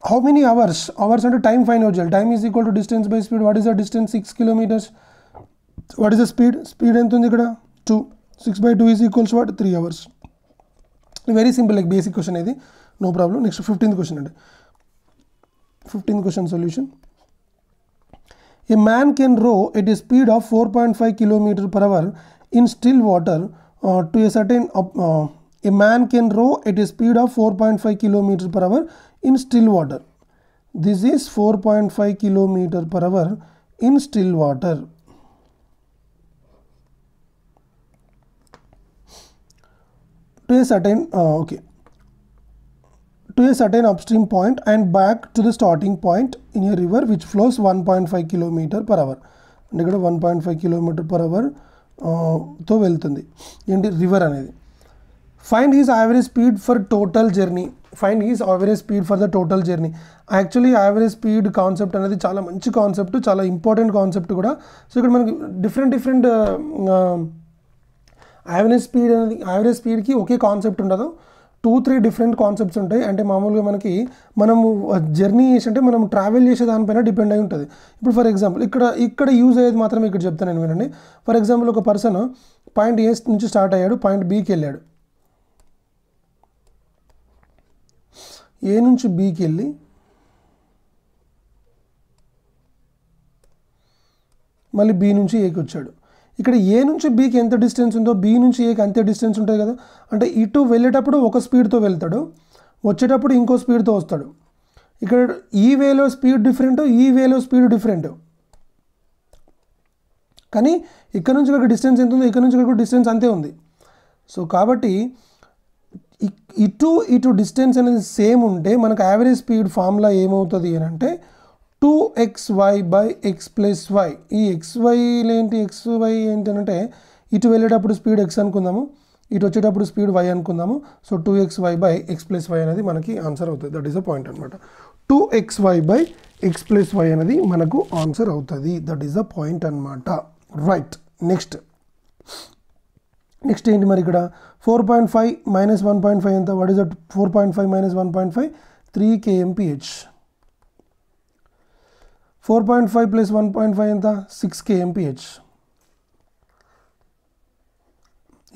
How many hours? Hours అంటే time find out చేయాలి. Time is equal to distance by speed. What is the distance? 6 kilometers. What is the speed? Speed ఎంత ఉంది ఇక్కడ? 2. 6/2 is equals what? 3 hours. Very simple, like basic question ఇది, no problem. Next 15th question అండి. 15th question solution. A man can row at a speed of 4.5 km/h in still water to a certain a man can row at a speed of 4.5 km/h in still water. This is 4.5 km/h in still water. To a certain to a certain upstream point and back to the starting point in a river which flows 1.5 km/h. అంటే ఇక్కడ 1.5 km/h తో వెళ్తుంది ఏంటి river అనేది. Find his average speed for total journey. Find his average speed for the total journey. Actually average speed concept అనేది చాలా మంచి concept, చాలా ఇంపార్టెంట్ కాన్సెప్ట్ కూడా. సో ఇక్కడ మనకి డిఫరెంట్ యావరేజ్ స్పీడ్ అనేది, యావరేజ్ స్పీడ్కి ఒకే కాన్సెప్ట్ ఉండదు, 2-3 డిఫరెంట్ కాన్సెప్ట్స్ ఉంటాయి. అంటే మామూలుగా మనకి మనము జర్నీ చేసి అంటే మనం ట్రావెల్ చేసే దానిపైన డిపెండ్ అయి ఉంటుంది. ఇప్పుడు ఫర్ ఎగ్జాంపుల్ ఇక్కడ యూజ్ అయ్యేది మాత్రం ఇక్కడ చెప్తాను నేను, వినండి. ఫర్ ఎగ్జాంపుల్ ఒక పర్సన్ పాయింట్ ఏ నుంచి స్టార్ట్ అయ్యాడు, పాయింట్ బికి వెళ్ళాడు. ఏ నుంచి బికి వెళ్ళి మళ్ళీ బి నుంచి ఏకి వచ్చాడు. ఇక్కడ ఏ నుంచి బీకి ఎంత డిస్టెన్స్ ఉందో బి నుంచి ఏకి అంతే డిస్టెన్స్ ఉంటుంది కదా. అంటే ఇటు వెళ్ళేటప్పుడు ఒక స్పీడ్తో వెళ్తాడు, వచ్చేటప్పుడు ఇంకో స్పీడ్తో వస్తాడు. ఇక్కడ ఈ వేలో స్పీడ్ డిఫరెంట్, ఈ వేలో స్పీడ్ డిఫరెంట్. కానీ ఇక్కడ నుంచి ఇక్కడ డిస్టెన్స్ ఎంత ఉందో ఇక్కడ నుంచి ఇక్కడ డిస్టెన్స్ అంతే ఉంది. సో కాబట్టి ఇటు డిస్టెన్స్ అనేది సేమ్ ఉంటే మనకు యావరేజ్ స్పీడ్ ఫార్ములా ఏమవుతుంది అని అంటే 2xy/x+y. ఈ xy ఏంటి అంటే ఇటు వెళ్ళేటప్పుడు స్పీడ్ x అనుకుందాము, ఇటు వచ్చేటప్పుడు స్పీడ్ y అనుకుందాము. సో 2xy/x+y అనేది మనకి ఆన్సర్ అవుతుంది. దట్ ఈస్ ద పాయింట్ అనమాట. 2xy/x+y అనేది మనకు ఆన్సర్ అవుతుంది. దట్ ఈస్ ద పాయింట్ అనమాట. రైట్. నెక్స్ట్ ఏంటి మరి ఇక్కడ 4.5 - 1.5 ఎంత? What is that? 4.5 - 1.5 3 kmph. 4.5 + 1.5 ఎంత? 6 kmph.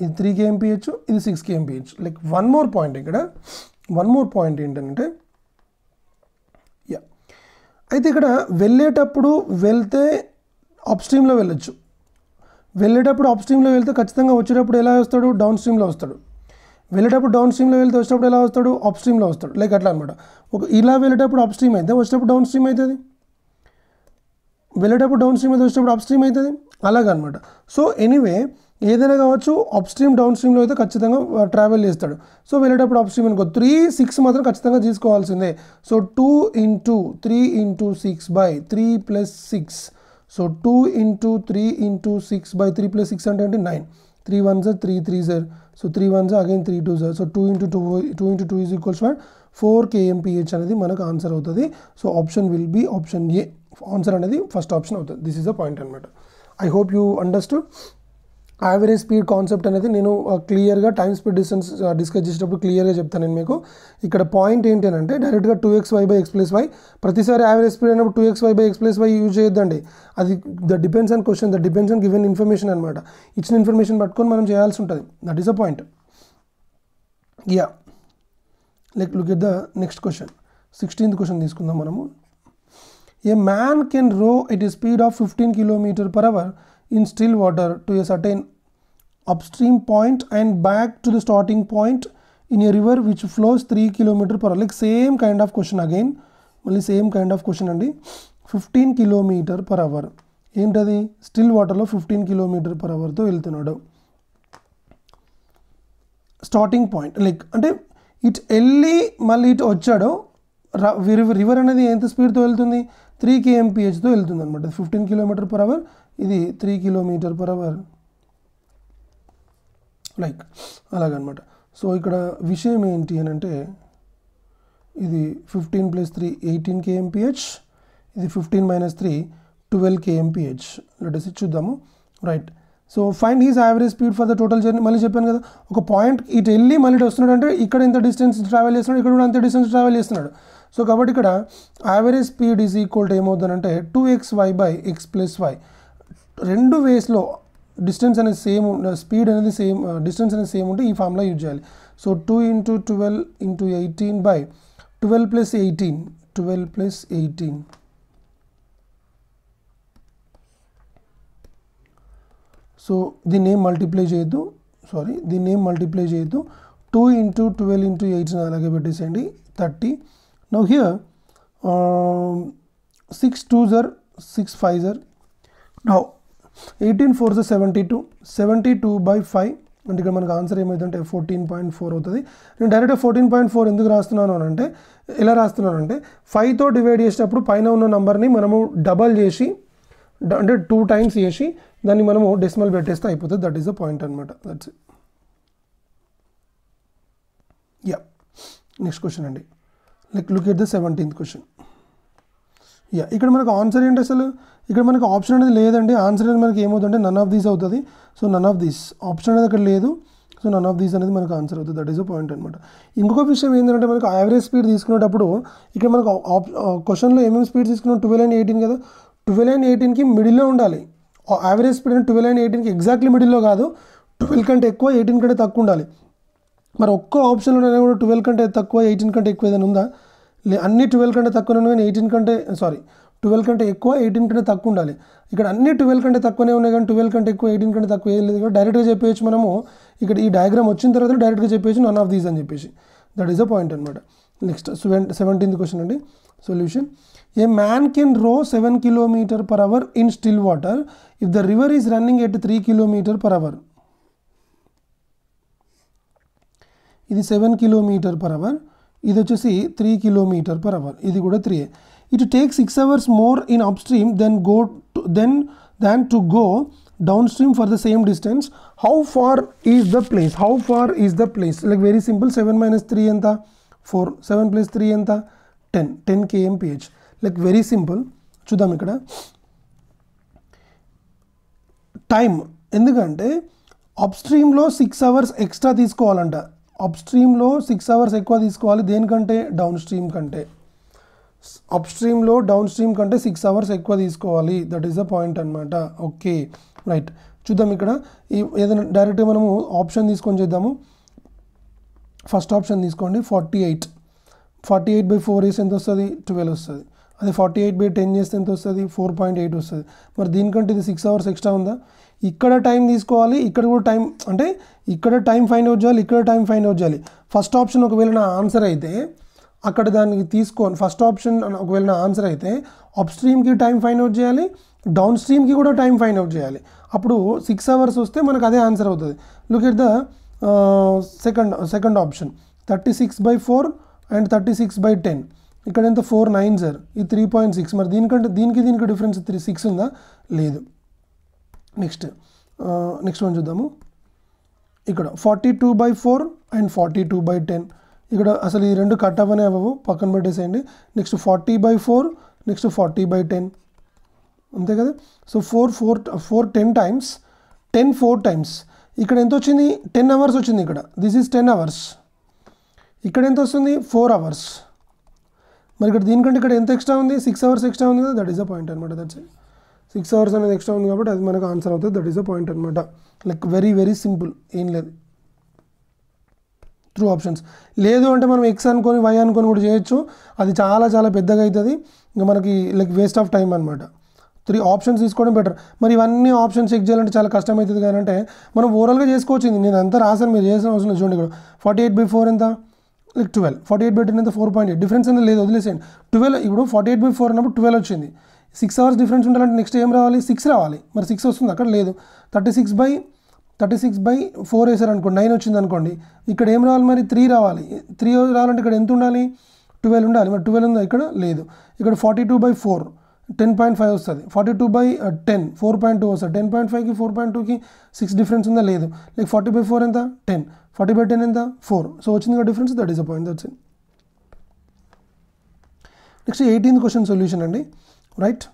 ఇది 3 kmph, ఇది 6 kmph. Like one more point ఏంటంటే అయితే ఇక్కడ వెళ్ళేటప్పుడు వెళ్తే అప్ స్ట్రీమ్లో వెళ్ళొచ్చు. వెళ్ళేటప్పుడు అప్ స్ట్రీమ్లో వెళ్తే ఖచ్చితంగా వచ్చేటప్పుడు ఎలా వస్తాడు? డౌన్ స్ట్రీమ్లో వస్తాడు. వెళ్ళేటప్పుడు డౌన్ స్ట్రీమ్లో వెళ్తే వచ్చేటప్పుడు ఎలా వస్తాడు? అప్ స్ట్రీమ్లో వస్తాడు. లైక్ అట్లా అనమాట. ఇలా వెళ్ళేటప్పుడు అప్ స్ట్రీమ్ అయితే వచ్చేటప్పుడు డౌన్ స్ట్రీమ్ అవుతుంది, వెళ్ళేటప్పుడు డౌన్ స్ట్రీమ్ అయితే వచ్చేటప్పుడు అప్ స్ట్రీమ్ అవుతుంది, అలాగనమాట. సో ఎనీవే ఏదైనా కావచ్చు, అప్ స్ట్రీమ్ డౌన్ స్ట్రీమ్లో అయితే ఖచ్చితంగా ట్రావెల్ చేస్తాడు. సో వెళ్ళేటప్పుడు అప్ స్ట్రీమ్ అనుకో 3, 6 మాత్రం ఖచ్చితంగా తీసుకోవాల్సిందే. సో 2 × 3 × 6/3 + 6. సో 2 × 3 × 6/3 + 6 అంటే 9. 3 1s are 3 3s are. So 3 1s are again 3 2s are. So 2 × 2 is equals to 4 kmph అనేది మనకు ఆన్సర్ అవుతుంది. So option will B option A. Answer అనేది ఫస్ట్ ఆప్షన్ అవుతుంది. దిస్ ఈస్ ద పాయింట్ అనమాట. I hope you understood. Average speed concept అనేది నేను క్లియర్గా time speed distance discuss చేసేటప్పుడు క్లియర్గా చెప్తాను నేను మీకు. ఇక్కడ పాయింట్ ఏంటి అని అంటే డైరెక్ట్గా 2xy/x+y ప్రతిసారి యావరేజ్ స్పీడ్ అయినప్పుడు 2xy/x+y యూజ్ చేయొద్దండి. అది depends on question, depends on given information అనమాట. ఇచ్చిన ఇన్ఫర్మేషన్ పట్టుకొని మనం చేయాల్సి ఉంటుంది. That is the point. Like look at the next question. 16th question తీసుకుందాం మనము. ఏ man can row at a speed of 15 km/h in still water to a certain upstream point and back to the starting point in a river which flows 3 km/h. Like same kind of question again, మళ్ళీ same kind of question అండి. 15 km/h ఏంటది? Still వాటర్లో 15 km/hతో వెళ్తున్నాడు. Starting point like అంటే ఇటు వెళ్ళి మళ్ళీ ఇటు వచ్చాడో రివర్ అనేది ఎంత స్పీడ్తో వెళ్తుంది 3 kmph వెళ్తుంది అనమాట. 15 km/h, ఇది 3 km/h లైక్ అలాగనమాట. సో ఇక్కడ విషయం ఏంటి అని అంటే ఇది 15 + 3 18 kmph, ఇది 15 - 3 12 kmph. లెట్ చూద్దాము right. So find he's average speed for the total journey. మళ్ళీ చెప్పాను కదా ఒక పాయింట్ ఇటు వెళ్ళి మళ్ళీ ఇటు వస్తున్నాడు అంటే ఇక్కడ ఎంత డిస్టెన్స్ ట్రావెల్ చేస్తున్నాడు, ఇక్కడ కూడా అంత డిస్టెన్స్ ట్రావెల్ చేస్తున్నాడు. సో కాబట్టి ఇక్కడ average speed is equal to ఏమవుతుందంటే 2xy/x + y. రెండు వేస్లో డిస్టెన్స్ అనేది సేమ్, స్పీడ్ అనేది సేమ్, డిస్టెన్స్ అనేది సేమ్ ఉంటే ఈ ఫార్ములా యూజ్ చేయాలి. సో 2 × 12 × 18/12 + 18 12 + 18. సో దీన్ని ఏం మల్టిప్లై చేయొద్దు, దీన్ని ఏం మల్టిప్లై చేయొద్దు. 2 × 12 × 18 అలాగే పెట్టేసేయండి 30. Now here 6 2s are 6 5s are. Now 18 4s are 72. 72/5 అంటే ఇక్కడ మనకు ఆన్సర్ ఏమైందంటే 14.4 అవుతుంది. నేను డైరెక్ట్గా 14.4 ఎందుకు రాస్తున్నాను అని అంటే ఎలా రాస్తున్నాను అంటే 5తో డివైడ్ చేసేటప్పుడు పైన ఉన్న నెంబర్ని మనము డబల్ చేసి అంటే 2 times చేసి దాన్ని మనము డెసిమల్ పెట్టేస్తే అయిపోతుంది. దట్ ఈస్ ద పాయింట్ అనమాట. That's it. Ya next question అండి. Like look at the 17th question. Ya ఇక్కడ మనకు ఆన్సర్ ఏంటి అసలు, ఇక్కడ మనకు ఆప్షన్ అనేది లేదండి. ఆన్సర్ అనేది మనకి ఏమవుతుందంటే నన్ ఆఫ్ దీస్ అవుతుంది. So none of these option అనేది అక్కడ లేదు. సో నన్ ఆఫ్ దీస్ అనేది మనకు ఆన్సర్ అవుతుంది. దట్ ఈస్ ద పాయింట్ అనమాట. ఇంకొక విషయం ఏంటంటే మనకు యావరేజ్ స్పీడ్ తీసుకునేటప్పుడు ఇక్కడ మనకు క్వశ్చన్లో ఏమేమి స్పీడ్ తీసుకున్నాం 12 and 18 కదా. 12 and 18కి మిడిల్లో ఉండాలి. యావరేజ్ స్పీడ్ అంటే 12 and 18కి ఎగ్జాక్ట్లీ మిడిల్లో కాదు, 12 కంటే ఎక్కువ 18 కంటే తక్కువ ఉండాలి. మరి ఒక్క ఆప్షన్లో కూడా 12 కంటే తక్కువ 18 కంటే ఎక్కువ ఏదైనా ఉందా? అన్ని 12 కంటే తక్కువనే ఉన్నాయి కానీ 12 కంటే ఎక్కువ 18 కంటే తక్కువ ఉండాలి. ఇక్కడ అన్ని 12 కంటే తక్కువనే ఉన్నాయి కానీ 12 కంటే ఎక్కువ 18 కంటే తక్కువ ఏం లేదు. డైరెక్ట్గా చెప్పేసి మనము ఇక్కడ ఈ డయాగ్రామ్ వచ్చిన తర్వాత డైరెక్ట్గా చెప్పేసి నన్ ఆఫ్ దీస్ అని చెప్పేసి దట్ ఈస్ ద పాయింట్ అనమాట. నెక్స్ట్ 17th క్వశ్చన్ అండి. సొల్యూషన్. ఏ మ్యాన్ కెన్ రో 7 km/h in still water if the river is running at 3 km/h. ఇది 7 km/h, ఇది వచ్చేసి 3 km/h, ఇది కూడా 3. It take 6 hours more in up stream then to go down stream for the same distance. How far is the place? Like very simple. 7 - 3 ఎంత 4, 7 + 3 ఎంత 10 kmph. Like very simple. చూద్దాం ఇక్కడ time, ఎందుకంటే up స్ట్రీమ్లో 6 hours extra తీసుకోవాలంట. Up స్ట్రీమ్లో 6 hours ఎక్కువ తీసుకోవాలి. దేనికంటే? డౌన్ స్ట్రీమ్ కంటే. అప్ స్ట్రీమ్లో డౌన్ స్ట్రీమ్ కంటే 6 hours ఎక్కువ తీసుకోవాలి. దట్ ఈస్ ద పాయింట్ అనమాట. Okay right. చూద్దాం ఇక్కడ ఏదైనా డైరెక్ట్గా మనము ఆప్షన్ తీసుకొని చేద్దాము. ఫస్ట్ ఆప్షన్ తీసుకోండి. 48/4 వేసి ఎంత వస్తుంది? 12 వస్తుంది. అదే 48/10 చేస్తే ఎంత వస్తుంది? 4.8 వస్తుంది. మరి దీనికంటే ఇది 6 hours ఎక్స్ట్రా ఉందా? ఇక్కడ టైం తీసుకోవాలి, ఇక్కడ కూడా టైం, అంటే ఇక్కడ టైం ఫైండ్ అవుట్ చేయాలి, ఇక్కడ టైం ఫైండ్ అవుట్ చేయాలి. ఫస్ట్ ఆప్షన్ ఒకవేళ నా ఆన్సర్ అయితే అక్కడ దానికి తీసుకోండి. ఫస్ట్ ఆప్షన్ ఒకవేళ నా ఆన్సర్ అయితే అప్ స్ట్రీమ్కి టైం ఫైండ్ అవుట్ చేయాలి, డౌన్ స్ట్రీమ్కి కూడా టైం ఫైండ్ అవుట్ చేయాలి. అప్పుడు 6 hours వస్తే మనకు అదే ఆన్సర్ అవుతుంది. Look at the second option 36/4 and 36/10. ఇక్కడ ఎంత 4 9s are, ఇది 3.6. మరి దీనికి డిఫరెన్స్ 6 ఉందా? లేదు. నెక్స్ట్ వన్ చూద్దాము. ఇక్కడ 42/4 అండ్ 42/10. ఇక్కడ అసలు ఈ రెండు కట్ అవ్వనే అవ్వవు, పక్కన పెట్టేసేయండి. నెక్స్ట్ 40/4, నెక్స్ట్ 40/10, అంతే కదా. So 4 10 times, 10 4 times. ఇక్కడ ఎంత వచ్చింది? 10 hours వచ్చింది. ఇక్కడ దిస్ ఈజ్ 10 hours. ఇక్కడ ఎంత వస్తుంది? 4 hours. మరి ఇక్కడ దీనికంటే ఇక్కడ ఎంత ఎక్స్ట్రా ఉంది? 6 hours ఎక్స్ట్రా ఉంది కదా. దట్ ఈస్ ద పాయింట్ అనమాట. దట్స్ 6 hours అనేది ఎక్స్ట్రా ఉంది కాబట్టి అది మనకు ఆన్సర్ అవుతుంది. దట్ ఈస్ ద పాయింట్ అనమాట. లైక్ వెరీ వెరీ సింపుల్, ఏం లేదు. Through options. లేదు అంటే మనం ఎక్స్ అనుకొని వై అనుకొని కూడా చేయొచ్చు. అది చాలా చాలా పెద్దగా అవుతుంది, ఇంకా మనకి లైక్ వేస్ట్ ఆఫ్ టైం అనమాట. 3 options తీసుకోవడం బెటర్. మరి ఇవన్నీ ఆప్షన్స్ చెక్ చేయాలంటే చాలా కష్టం అవుతుంది. కానీ అంటే మనం ఓవరాల్గా చేసుకోవచ్చు. నేను అంతా రాసాను, మీరు చేసిన అవసరం లేదు. చూడండి ఇక్కడ 48/4 ఎంత? లైక్ 12. 48/10 ఎంత? 4.8. డిఫరెన్స్ అనేది లేదు, వదిలేసేయండి. 12 ఇప్పుడు 48/4 అన్నప్పుడు 12 వచ్చింది. 6 hours డిఫరెన్స్ ఉండాలంటే నెక్స్ట్ ఏం రావాలి? 6 రావాలి. మరి 6 వస్తుంది, అక్కడ లేదు. 36/10 36/4 వేసారు అనుకోండి, 9 వచ్చింది అనుకోండి, ఇక్కడ ఏం రావాలి మరి 3 రావాలి. 3 రావాలంటే ఇక్కడ ఎంత ఉండాలి, 12 ఉండాలి. మరి 12 ఉందా, ఇక్కడ లేదు. ఇక్కడ 42/4 10.5 వస్తుంది. 42/10 4.2 వస్తుంది. 10.5కి 4.2కి 6 డిఫరెన్స్ ఉందా, లేదు. లైక్ 40/4 ఎంత 10, 40/10 ఎంత 4. సో వచ్చింది కదా difference, that is a point, that's it. Next 18th question solution అండి, right.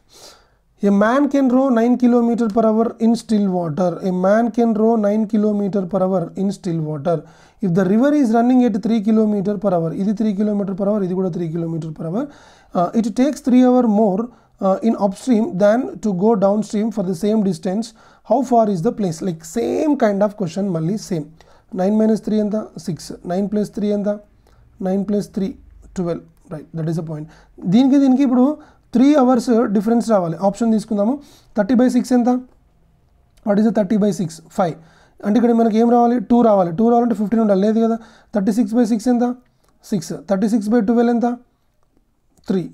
A man can row 9 km/h in still water. A man can row 9 km/h in still water. If the river is running at 3 km/h, ఇది 3 km/h, ఇది కూడా 3 km/h. It takes 3 hours more in upstream than to go downstream for the same distance. How far is the place? Like same kind of question, మళ్ళీ same. 9 minus 3 ఎంత 6, 9 plus 3 ఎంత 9 plus 3 12, right, that is the point. దీనికి ఇప్పుడు 3 hours difference రావాలి. Option తీసుకుందాము. 30/6 ఎంత, what is 30/6 5. అంటే ఇక్కడ మనకి ఏం రావాలి, 2 రావాలి. 2 రావాలంటే 15 ఉండాలి, లేదు కదా. 36/6 ఎంత 6, 36/12 ఎంత 3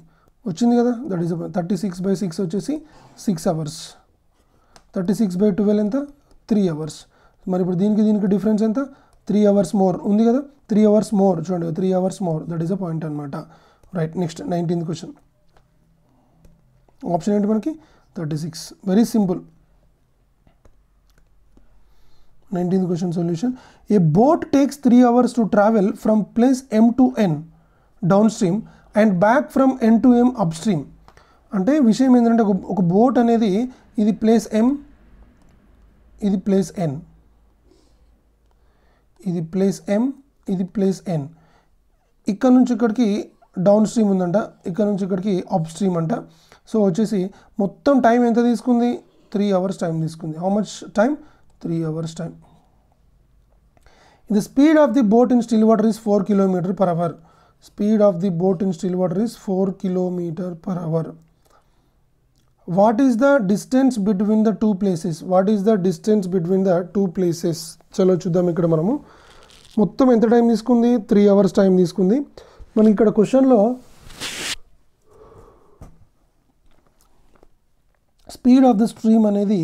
వచ్చింది కదా, దట్ ఈస్ 36/6 వచ్చేసి 6 hours. 36/12 ఎంత 3 hours. మరి ఇప్పుడు దీనికి డిఫరెన్స్ ఎంత 3 hours మోర్ ఉంది కదా, 3 hours మోర్ చూడండి, 3 hours more, that is a point అనమాట, right. Next 19th question. Option ఏంటి మనకి 36, very simple. 19th question solution. A boat takes 3 hours to travel from place M to N downstream and back from N to M upstream. అంటే విషయం ఏంటంటే ఒక boat అనేది ఇది place M, ఇది place N, ఇది place M, ఇది place N. ఇక్కడ నుంచి ఇక్కడికి డౌన్ స్ట్రీమ్ ఉందంట, ఇక్కడ నుంచి ఇక్కడికి అప్ స్ట్రీమ్ అంట. సో వచ్చేసి మొత్తం టైం ఎంత తీసుకుంది, 3 hours టైం తీసుకుంది. How much time, 3 hours time. The speed of the boat in still water is 4 km/h. Speed of the boat in still water is 4 km/h. What is the distance between the 2 places? What is the distance between the 2 places? చలో చూద్దాం. ఇక్కడ మనము మొత్తం ఎంత time తీసుకుంది, 3 hours time తీసుకుంది. మనకి ఇక్కడ క్వశ్చన్లో స్పీడ్ ఆఫ్ ద స్ట్రీమ్ అనేది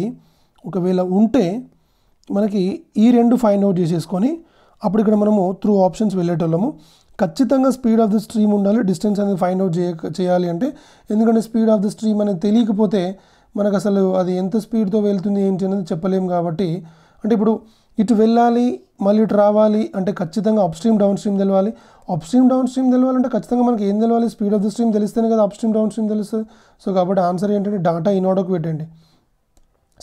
ఒకవేళ ఉంటే మనకి ఈ రెండు ఫైండ్ అవుట్ చేసేసుకొని అప్పుడు ఇక్కడ మనము త్రూ ఆప్షన్స్ వెళ్ళేటోళ్ళము. ఖచ్చితంగా స్పీడ్ ఆఫ్ ద స్ట్రీమ్ ఉండాలి, డిస్టెన్స్ అనేది ఫైండ్ అవుట్ చేయాలి అంటే. ఎందుకంటే స్పీడ్ ఆఫ్ ద స్ట్రీమ్ అనేది తెలియకపోతే మనకు అసలు అది ఎంత స్పీడ్తో వెళ్తుంది ఏంటి అనేది చెప్పలేము. కాబట్టి అంటే ఇప్పుడు ఇటు వెళ్ళాలి మళ్ళీ ఇటు రావాలి అంటే ఖచ్చితంగా అప్ స్ట్రీమ్ డౌన్ స్ట్రీమ్ తెలవాలి. అప్ స్ట్రీమ్ డౌన్ స్ట్రీమ్ తెలవాలంటే ఖచ్చితంగా మనకి ఏం తెలవాలి, స్పీడ్ ఆఫ్ ద స్ట్రీమ్ తెలిస్తేనే కదా అప్ స్ట్రీమ్ డౌన్ స్ట్రీమ్ తెలుస్తుంది. సో కాబట్టి ఆన్సర్ ఏంటంటే డాటా ఇన్అడక్వేట్ అండి.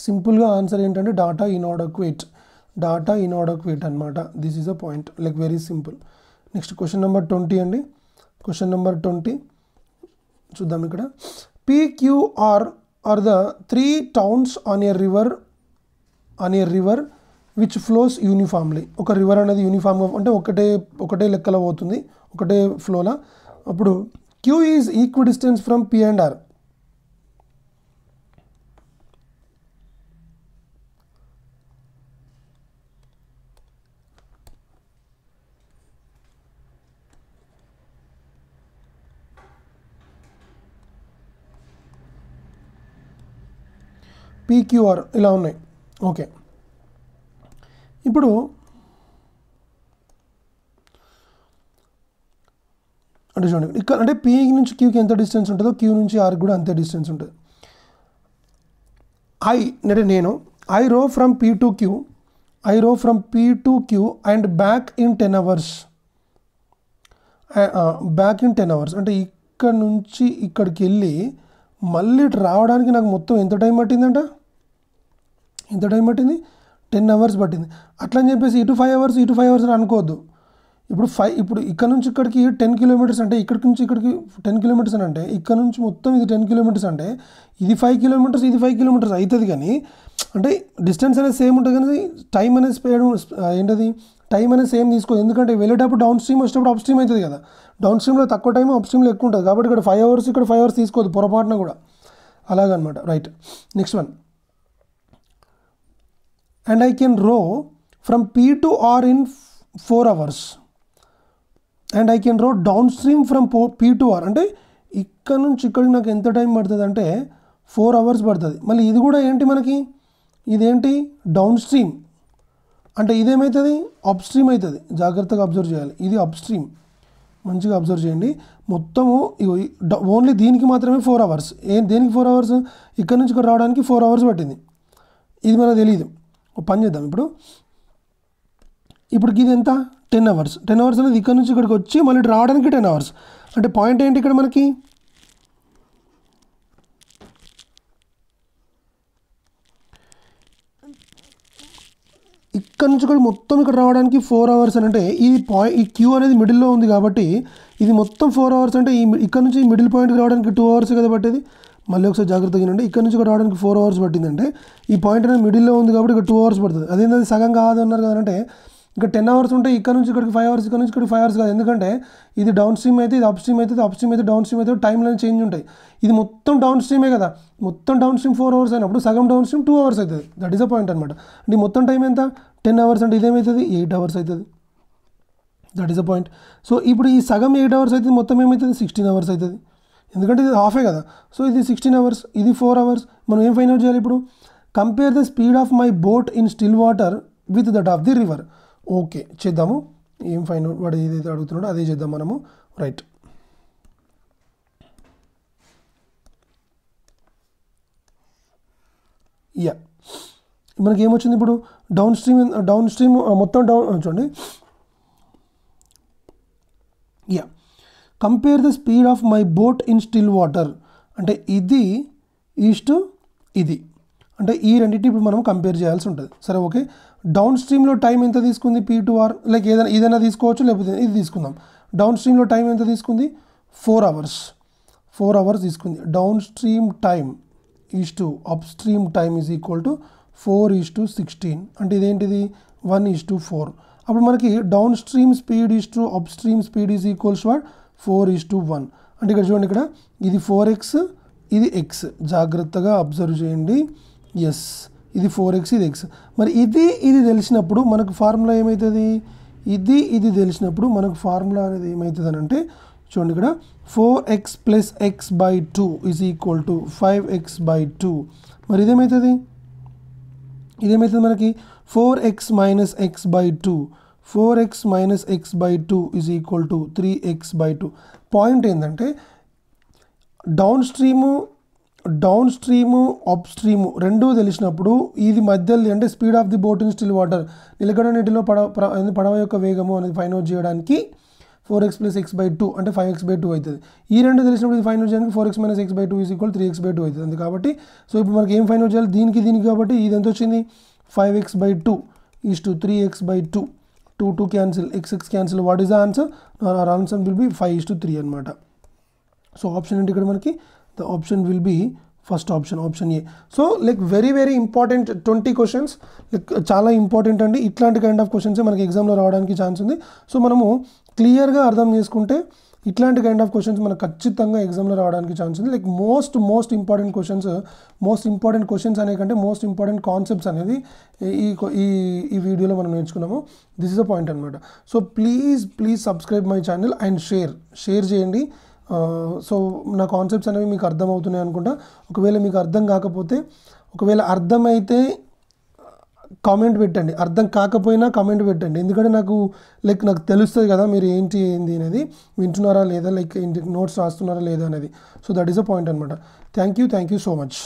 సింపుల్గా ఆన్సర్ ఏంటంటే డాటా ఇన్అడక్వేట్, డాటా ఇన్అడక్వేట్ అనమాట. This is a point, like very simple. Next question number 20 అండి. క్వశ్చన్ నెంబర్ 20 చూద్దాం. ఇక్కడ PQR are the 3 towns on a river which flows uniformly. ఒక రివర్ అనేది యూనిఫామ్గా అంటే ఒకటే లెక్కలో పోతుంది, ఒకటే ఫ్లోలా. అప్పుడు Q is equi distance from P and R. PQR ఇలా ఉన్నాయి. ఓకే, ఇప్పుడు అంటే చూడండి ఇక్కడ అంటే P నుంచి Qకి ఎంత డిస్టెన్స్ ఉంటుందో Q నుంచి R కూడా అంతే డిస్టెన్స్ ఉంటుంది. I row from P to Q and back in 10 hours. Back in 10 hours అంటే ఇక్కడ నుంచి ఇక్కడికి వెళ్ళి మళ్ళీ రావడానికి నాకు మొత్తం ఎంత టైం పట్టిందంట, ఎంత టైం పట్టింది 10 hours పట్టింది. అట్లా అని చెప్పేసి ఇటు 5 hours అనుకోవద్దు. ఇప్పుడు ఇక్కడ నుంచి ఇక్కడికి 10 kilometers అంటే ఇక్కడికి నుంచి ఇక్కడికి 10 kilometers అని అంటే ఇక్కడ నుంచి మొత్తం ఇది 10 kilometers అంటే ఇది 5 kilometers ఇది 5 kilometers అవుతుంది. కానీ అంటే డిస్టెన్స్ అనేది సేమ్ ఉంటుంది కానీ టైం అనేది స్పీడ్ ఏంటది టైం అనేది సేమ్ తీసుకోదు. ఎందుకంటే వెళ్ళేటప్పుడు డౌన్ స్ట్రీమ్ వచ్చేటప్పుడు అప్ స్ట్రీమ్ అవుతుంది కదా, డౌన్ స్ట్రీమ్లో తక్కువ టైం అప్ స్ట్రీమ్లో ఎక్కువ ఉంటుంది. కాబట్టి ఇక్కడ 5 hours ఇక్కడ 5 hours తీసుకోదు పొరపాటున కూడా, అలాగనమాట. Right, next one. And I can row from P to R in 4 hours. And I can row down stream from P to R అంటే ఇక్కడ నుంచి ఇక్కడికి నాకు ఎంత టైం పడుతుంది అంటే 4 hours పడుతుంది. మళ్ళీ ఇది కూడా ఏంటి మనకి, ఇదేంటి డౌన్ స్ట్రీమ్ అంటే ఇదేమవుతుంది అప్ స్ట్రీమ్ అవుతుంది. జాగ్రత్తగా అబ్జర్వ్ చేయాలి. ఇది అప్ స్ట్రీమ్, మంచిగా అబ్జర్వ్ చేయండి. మొత్తము ఓన్లీ దీనికి మాత్రమే 4 అవర్స్. దేనికి 4 అవర్స్? ఇక్కడ నుంచి ఇక్కడ రావడానికి 4 అవర్స్ పట్టింది. ఇది మనకు తెలియదు. ఒక పని చేద్దాం. ఇప్పుడు ఇది ఎంత? 10 అవర్స్. 10 అవర్స్ అనేది ఇక్కడ నుంచి ఇక్కడికి వచ్చి మళ్ళీ రావడానికి 10 అవర్స్. అంటే పాయింట్ ఏంటి ఇక్కడ మనకి? ఇక్కడ నుంచి ఇక్కడ మొత్తం ఇక్కడ రావడానికి 4 అవర్స్ అని అంటే ఈ క్యూ అనేది మిడిల్లో ఉంది కాబట్టి ఇది మొత్తం 4 అవర్స్ అంటే ఇక్కడ నుంచి మిడిల్ పాయింట్కి రావడానికి 2 అవర్స్ కదా పట్టేది. మళ్ళీ ఒకసారి జాగ్రత్తగా వినండి. ఇక్కడ నుంచి ఇక్కడ రావడానికి 4 అవర్స్ పట్టిందంటే ఈ పాయింట్ అనేది మిడిల్లో ఉంది కాబట్టి ఇక్కడ 2 అవర్స్ పడుతుంది. అదేంటది సగం కాదు అన్నారు కదంటే ఇక్కడ 10 అవర్స్ ఉంటే ఇక్కడ నుంచి ఇక్కడికి 5 అవర్స్, ఇక్కడ నుంచి ఇక్కడికి 5 అవర్స్ కాదు. ఎందుకంటే ఇది డౌన్ స్ట్రీమ్ అయితే ఇది అప్ స్ట్రీమ్ అవుతుంది, అప్ స్ట్రీమ్ అయితే డౌన్ స్ట్రీమ్ అయితే టైం లైన్ చేంజ్ ఉంటాయి. ఇది మొత్తం డౌన్ స్ట్రీమే కదా, మొత్తం డౌన్ స్ట్రీమ్ 4 అవర్స్ అయినప్పుడు సగం డౌన్ స్ట్రీమ్ 2 అవర్స్ అవుతుంది. దట్ ఈస్ అ పాయింట్ అనమాట. అంటే మొత్తం టైం ఎంత? 10 అవర్స్ అంటే ఇదేమవుతుంది? 8 అవర్స్ అవుతుంది. That is a point. So ఇప్పుడు ఈ సగం 8 అవర్స్ అవుతుంది, మొత్తం ఏమవుతుంది? 16 అవర్స్ అవుతుంది. ఎందుకంటే ఇది హాఫే కదా. సో ఇది 16 అవర్స్, ఇది 4 అవర్స్. మనం ఏం ఫైండ్ అవుట్ చేయాలి ఇప్పుడు? Compare the speed of my boat in still water with that of the river. Okay చేద్దాము. ఏం ఫైండ్ అవుట్ వాడు ఏదైతే అడుగుతున్నాడో అదే చేద్దాం మనము. రైట్. యా మనకి ఏమొచ్చింది ఇప్పుడు? డౌన్ స్ట్రీమ్ మొత్తం చూడండి. Yeah compare the speed of my boat in still water అంటే ఇది ఈస్ట్ ఇది అంటే ఈ రెండింటి ఇప్పుడు మనం కంపేర్ చేయాల్సి ఉంటుంది. సరే ఓకే. డౌన్ స్ట్రీమ్లో టైం ఎంత తీసుకుంది? P2R లైక్ ఏదైనా తీసుకోవచ్చు, లేకపోతే ఇది తీసుకుందాం. డౌన్ స్ట్రీమ్లో టైం ఎంత తీసుకుంది? 4 అవర్స్. 4 అవర్స్ తీసుకుంది. Down stream time is to up stream time is equal to 4:16 అంటే ఇదేంటిది 1:4. అప్పుడు మనకి down stream speed is to up stream speed is equals what 4:1 అంటే ఇక్కడ చూడండి, ఇక్కడ ఇది 4x ఇది x. జాగ్రత్తగా అబ్జర్వ్ చేయండి. ఎస్ ఇది 4x ఇది x. మరి ఇది తెలిసినప్పుడు మనకు ఫార్ములా ఏమవుతుంది? ఇది తెలిసినప్పుడు మనకు ఫార్ములా అనేది ఏమవుతుంది అని అంటే చూడండి, ఇక్కడ 4x + x/2 is equal to 5x/2. మరి ఇదేమవుతుంది మనకి 4x - x/2. 4x - x/2 is equal to 3x/2. Point ఏంటంటే డౌన్ స్ట్రీము అప్ స్ట్రీము రెండూ తెలిసినప్పుడు ఇది మధ్యలో అంటే speed of the boat in still water నిలకడ నీటిలో పడవ యొక్క వేగము అనేది ఫైండ్ అవుట్ చేయడానికి 4x + x/2 అంటే 5x/2 అవుతుంది. ఈ రెండు తెలిసినప్పుడు ఇది ఫైండ్ అవుట్ చేయడానికి 4x - x/2 is equal 3x/2 అవుతుంది. కాబట్టి సో ఇప్పుడు మనకి ఏం ఫైండ్ అవుట్ చేయాలి? దీనికి కాబట్టి ఇది ఎంత వచ్చింది? 5x/2 is to 3x/2. 2 cancel, x cancel. What is the answer? Our answer will be 5:3 అనమాట. సో ఆప్షన్ ఏంటి ఇక్కడ మనకి? The option will B first option A. So like very important 20 questions like చాలా ఇంపార్టెంట్ అండి. ఇట్లాంటి kind of క్వశ్చన్సే మనకి ఎగ్జామ్లో రావడానికి ఛాన్స్ ఉంది. సో మనము క్లియర్గా అర్థం చేసుకుంటే ఇట్లాంటి కైండ్ ఆఫ్ క్వశ్చన్స్ మనకు ఖచ్చితంగా ఎగ్జామ్లో రావడానికి ఛాన్స్ ఉంది. లైక్ మోస్ట్ ఇంపార్టెంట్ క్వశ్చన్స్ అనే కంటే మోస్ట్ ఇంపార్టెంట్ కాన్సెప్ట్స్ అనేది ఈ వీడియోలో మనం నేర్చుకున్నాము. దిస్ ఇస్ ద పాయింట్ అనమాట. So please subscribe my channel and share చేయండి. సో నా కాన్సెప్ట్స్ అనేవి మీకు అర్థమవుతున్నాయి అనుకుంటా. ఒకవేళ మీకు అర్థం కాకపోతే, ఒకవేళ అర్థమైతే కామెంట్ పెట్టండి, అర్థం కాకపోయినా కామెంట్ పెట్టండి. ఎందుకంటే నాకు తెలుస్తుంది కదా మీరు ఏంటి అనేది వింటున్నారా లేదా, లైక్ నోట్స్ రాస్తున్నారా లేదా అనేది. So that is a point అనమాట. Thank you so much.